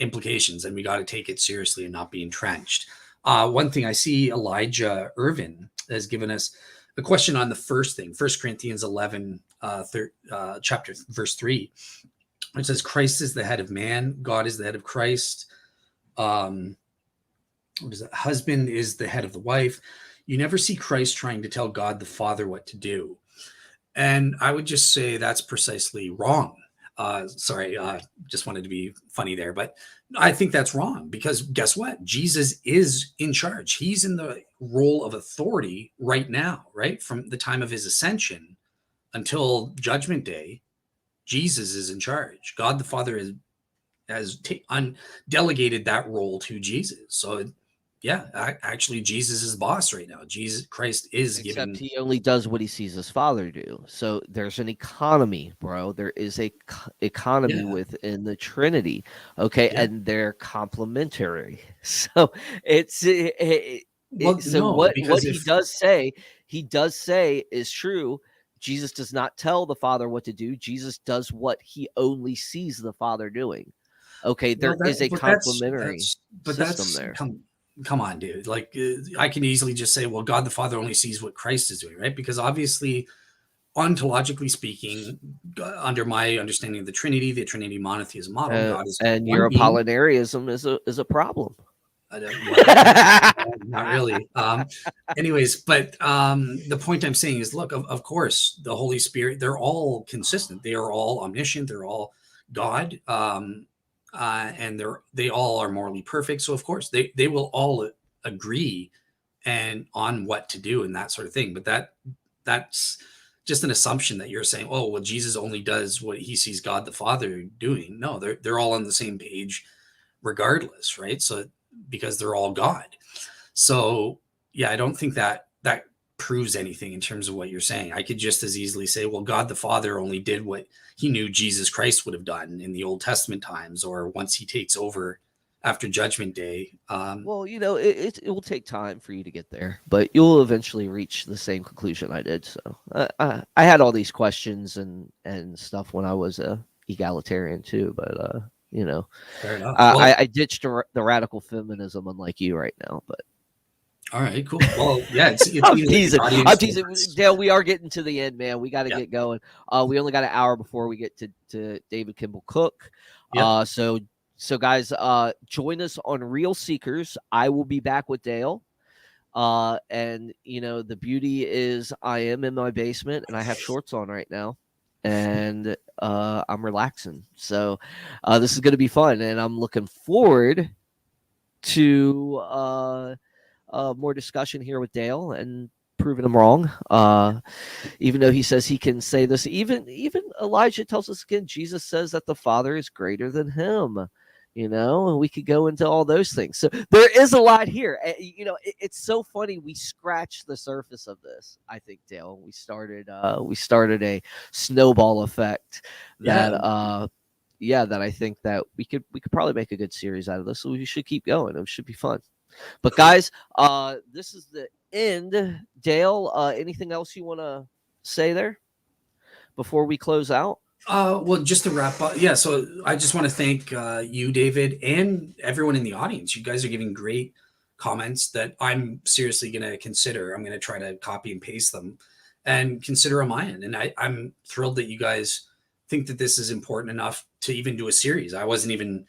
implications, and we got to take it seriously and not be entrenched. One thing I see, Elijah Irvin has given us a question on the first thing, 1 Corinthians 11, chapter verse 3. It says, Christ is the head of man, God is the head of Christ. What is it? Husband is the head of the wife. You never see Christ trying to tell God the Father what to do. And I would just say that's precisely wrong. Sorry, just wanted to be funny there, but I think that's wrong, because guess what? Jesus is in charge. He's in the role of authority right now, right? From the time of his ascension until Judgment Day, Jesus is in charge. God the Father has delegated that role to Jesus. So yeah, actually Jesus is the boss right now. Jesus Christ is Except giving. he only does what he sees his father do. So there's an economy, bro. There is a economy Yeah, within the Trinity. Okay, yeah. and they're complementary. So Well, so no, what because if he does say is true. Jesus does not tell the Father what to do. Jesus does what he only sees the Father doing. Okay, well there is a complementary but system that's there. come on, dude. Like I can easily just say, well, God the Father only sees what Christ is doing, right? Because obviously, ontologically speaking, under my understanding of the Trinity monotheism model, God is And one your being. Apollinarianism is a problem. I don't, well, not really. Anyways, but the point I'm saying is, look, of course, the Holy Spirit, they're all consistent. They are all omniscient. They're all God, and they all are morally perfect. So of course, they will all agree and on what to do and that sort of thing. But that's just an assumption that you're saying, oh, well, Jesus only does what he sees God the Father doing. No, they're all on the same page regardless, right? So because they're all God. So yeah, I don't think that proves anything in terms of what you're saying. I could just as easily say, well, God the Father only did what he knew Jesus Christ would have done in the Old Testament times, or once he takes over after Judgment Day. Well, it will take time for you to get there, but you'll eventually reach the same conclusion I did. So I had all these questions and stuff when I was a egalitarian too, but Fair enough. Well, I ditched the radical feminism, unlike you right now. But all right, cool. Well, yeah, it seems I'm like the teasing. I'm audience teasing. wants. Dale, we are getting to the end, man. We got to Yeah, get going. We only got an hour before we get to David Kimball Cook. yep. So guys, join us on Real Seekers. I will be back with Dale. And the beauty is I am in my basement and I have shorts on right now. And I'm relaxing. So this is going to be fun. And I'm looking forward to more discussion here with Dale and proving him wrong. Even though he says he can say this, even Elijah tells us again, Jesus says that the Father is greater than him. And we could go into all those things. So there is a lot here. It's so funny. We scratched the surface of this. I think, Dale. We started a snowball effect that Yeah. that I think that we could probably make a good series out of this. So we should keep going. It should be fun. But Cool. guys, this is the end. Dale, anything else you want to say there before we close out? Well, just to wrap up, yeah. So I just want to thank you, David, and everyone in the audience. You guys are giving great comments that I'm seriously going to consider. I'm going to try to copy and paste them and consider on my end. And I'm thrilled that you guys think that this is important enough to even do a series. I wasn't even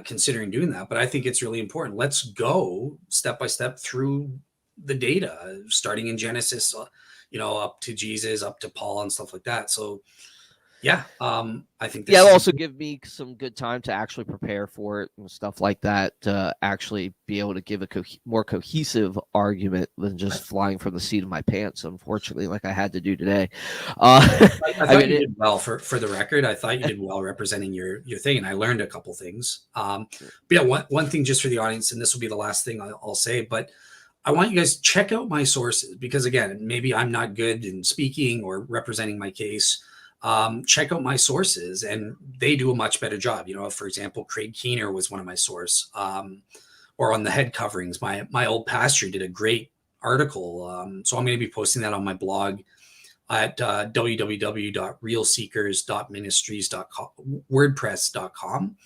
considering doing that, but I think it's really important. Let's go step by step through the data, starting in Genesis, up to Jesus, up to Paul, and stuff like that. So yeah, I think this Yeah, it'll is also give me some good time to actually prepare for it and stuff like that, to actually be able to give a more cohesive argument than just flying from the seat of my pants, unfortunately, like I had to do today. I thought you did well for the record. I thought you did well representing your thing, and I learned a couple things. But yeah, one thing just for the audience, and this will be the last thing I'll say, but I want you guys to check out my sources, because again, maybe I'm not good in speaking or representing my case. Check out my sources, and they do a much better job. For example, Craig Keener was one of my sources, or on the head coverings. My old pastor did a great article. So I'm going to be posting that on my blog at www.realseekers.ministries.com, wordpress.com.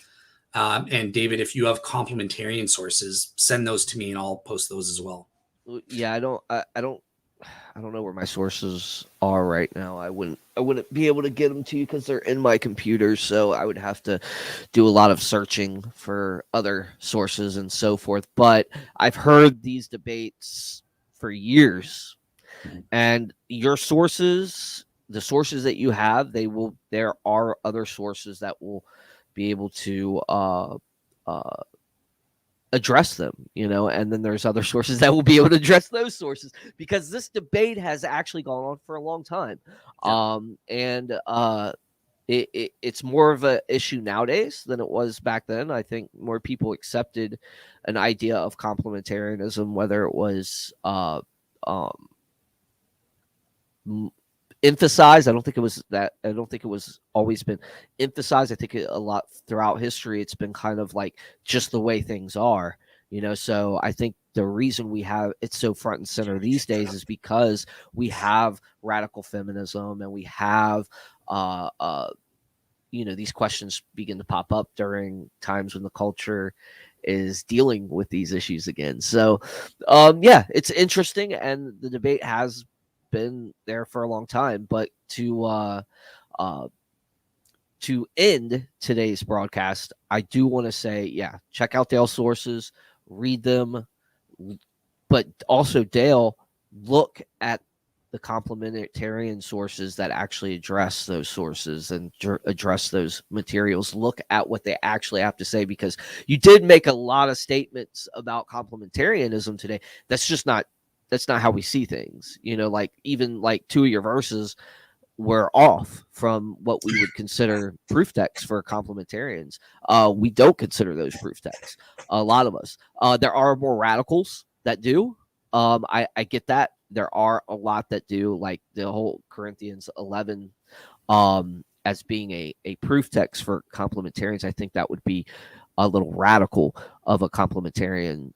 And David, if you have complementarian sources, send those to me and I'll post those as well. Yeah, I don't know where my sources are right now. I wouldn't be able to get them to you because they're in my computer. So I would have to do a lot of searching for other sources and so forth. But I've heard these debates for years, and your sources, the sources that you have, there are other sources that will be able to uh, address them, and then there's other sources that will be able to address those sources, because this debate has actually gone on for a long time. Yeah. And it's more of an issue nowadays than it was back then. I think more people accepted an idea of complementarianism, whether it was um, emphasized. I don't think it was always been emphasized. I think a lot throughout history it's been kind of like just the way things are, so I think the reason we have it so front and center these days is because we have radical feminism, and we have these questions begin to pop up during times when the culture is dealing with these issues again. So yeah, it's interesting, and the debate has been there for a long time. But uh to end today's broadcast, I do want to say, yeah, check out Dale's sources, read them, but also, Dale, look at the complementarian sources that actually address those sources and address those materials. Look at what they actually have to say, because you did make a lot of statements about complementarianism today. That's not how we see things. Like, even like two of your verses were off from what we would consider proof texts for complementarians. We don't consider those proof texts, a lot of us. There are more radicals that do. I get that. There are a lot that do, like the whole Corinthians 11 as being a proof text for complementarians. I think that would be a little radical of a complementarian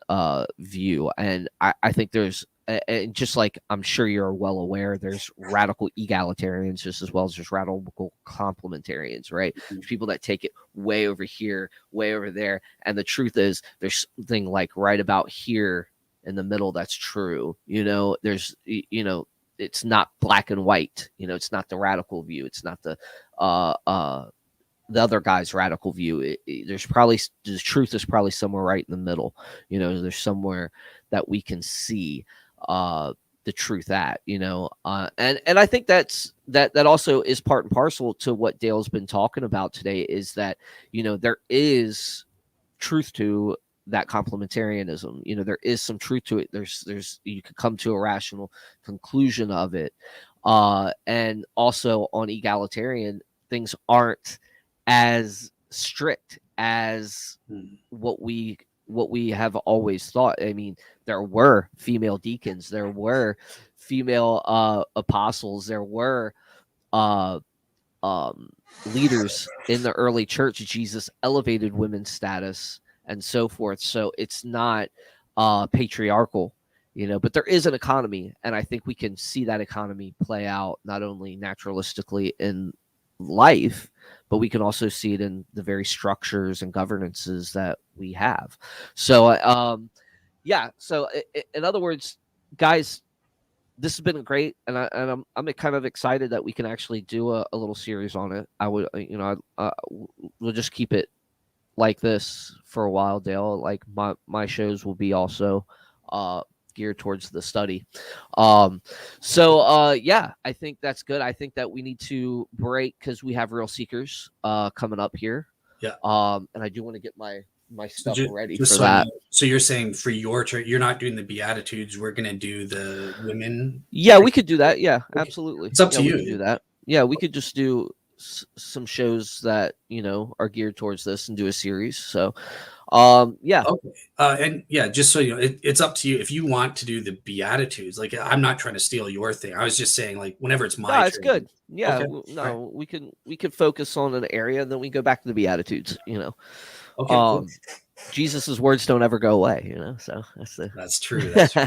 view. And I think there's, and just like I'm sure you're well aware, there's radical egalitarians just as well as there's radical complementarians, right? There's people that take it way over here, way over there. And the truth is, there's something like right about here in the middle that's true. There's, it's not black and white. It's not the radical view. It's not the other guy's radical view. There's probably, the truth is probably somewhere right in the middle. There's somewhere that we can see the truth at, and I think that also is part and parcel to what Dale's been talking about today, is that, there is truth to that complementarianism. There is some truth to it. There's you could come to a rational conclusion of it. And also on egalitarian, things aren't as strict as what we have always thought. I mean, there were female deacons, there were female apostles, there were leaders in the early church. Jesus elevated women's status and so forth. So it's not patriarchal, but there is an economy, and I think we can see that economy play out not only naturalistically in life, but we can also see it in the very structures and governances that we have. So yeah, so in other words, guys, this has been great, and I'm kind of excited that we can actually do a little series on it. I would, we'll just keep it like this for a while, Dale. Like my shows will be also geared towards the study. So yeah, I think that's good. I think that we need to break because we have Real Seekers coming up here. Yeah. And I do want to get my stuff ready for so that. So you're saying for your church, you're not doing the Beatitudes. We're going to do the women. Yeah, we could do that. Yeah, okay. Absolutely. It's up to you. We could do that. Yeah, we could just do some shows that are geared towards this and do a series. So yeah. Okay. And yeah, just so you know, it's up to you if you want to do the Beatitudes. Like, I'm not trying to steal your thing. I was just saying, like, whenever it's my it's good. Yeah. Okay. No, right. we can focus on an area and then we go back to the Beatitudes, Okay. Cool. Jesus's words don't ever go away, So That's true. That's true.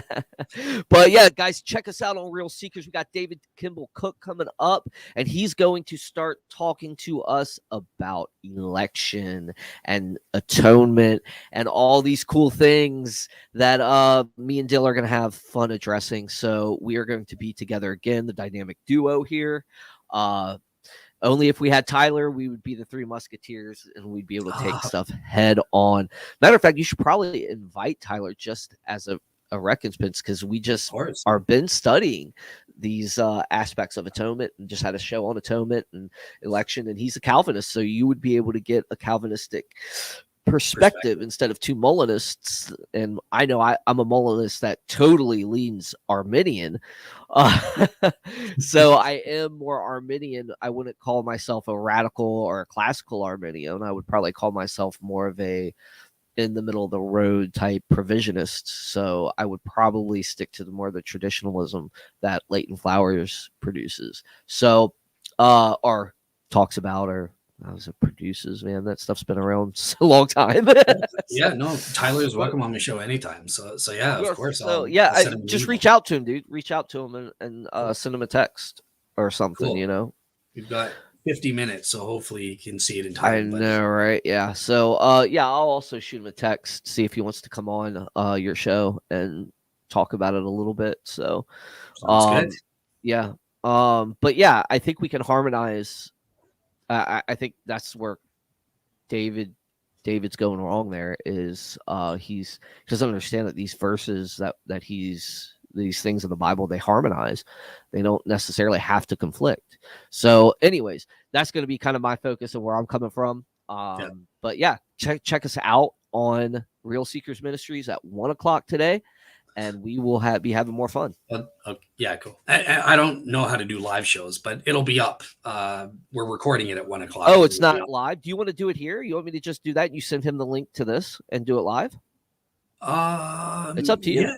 But yeah, guys, check us out on Real Seekers. We got David Kimball Cook coming up, and he's going to start talking to us about election and atonement and all these cool things that me and Dill are going to have fun addressing. So we are going to be together again, the dynamic duo here. Only if we had Tyler, we would be the Three Musketeers, and we'd be able to take stuff head on. Matter of fact, you should probably invite Tyler just as a recompense, because we just are been studying these aspects of atonement and just had a show on atonement and election, and he's a Calvinist, so you would be able to get a Calvinistic perspective instead of two Molinists. And I know I'm a Molinist that totally leans Arminian. So I am more Arminian. I wouldn't call myself a radical or a classical Arminian. I would probably call myself more of a in the middle of the road type provisionist. So I would probably stick to the more the traditionalism that Leighton Flowers produces. So or talks about, or how's it produces, man? That stuff's been around so long time. Yeah, no, Tyler's welcome on the show anytime. So yeah, of course. So just reach out to him, dude. Reach out to him and send him a text or something. Cool. We've got 50 minutes, so hopefully you can see it in time. I know, right? Yeah. So I'll also shoot him a text, see if he wants to come on your show and talk about it a little bit. So sounds good. Yeah. But yeah, I think we can harmonize. I think that's where David's going wrong. There is he doesn't understand that these verses that these things in the Bible, they harmonize. They don't necessarily have to conflict. So anyways, that's going to be kind of my focus and where I'm coming from. But yeah, check us out on Real Seekers Ministries at 1:00 today, and we will be having more fun. Yeah, cool. I don't know how to do live shows, but it'll be up. We're recording it at 1:00. Oh, it's not live? Do you want to do it here? You want me to just do that and you send him the link to this and do it live? It's up to you. Yeah,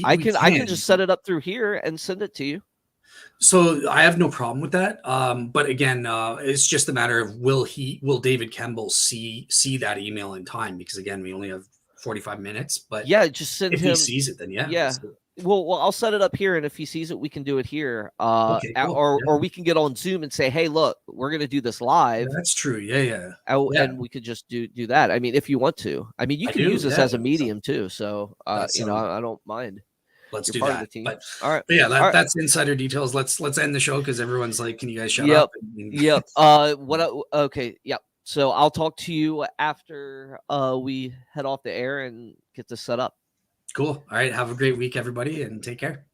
I can just set it up through here and send it to you. So I have no problem with that. But again, it's just a matter of will David Campbell see that email in time? Because again, we only have 45 minutes. But yeah, just send if him. He sees it, then yeah. Well, I'll set it up here, and if he sees it, we can do it here. Okay, cool. Or we can get on Zoom and say, "Hey, look, we're going to do this live." That's true. Yeah. And we could just do that. I mean, if you want to. I mean, you can use this as a medium too. So, I don't mind. Let's do that. But, all right. But yeah, that's insider details. Let's end the show because everyone's like, "Can you guys shut up?" Yep. Okay. Yep. So I'll talk to you after we head off the air and get this set up. Cool. All right. Have a great week, everybody, and take care.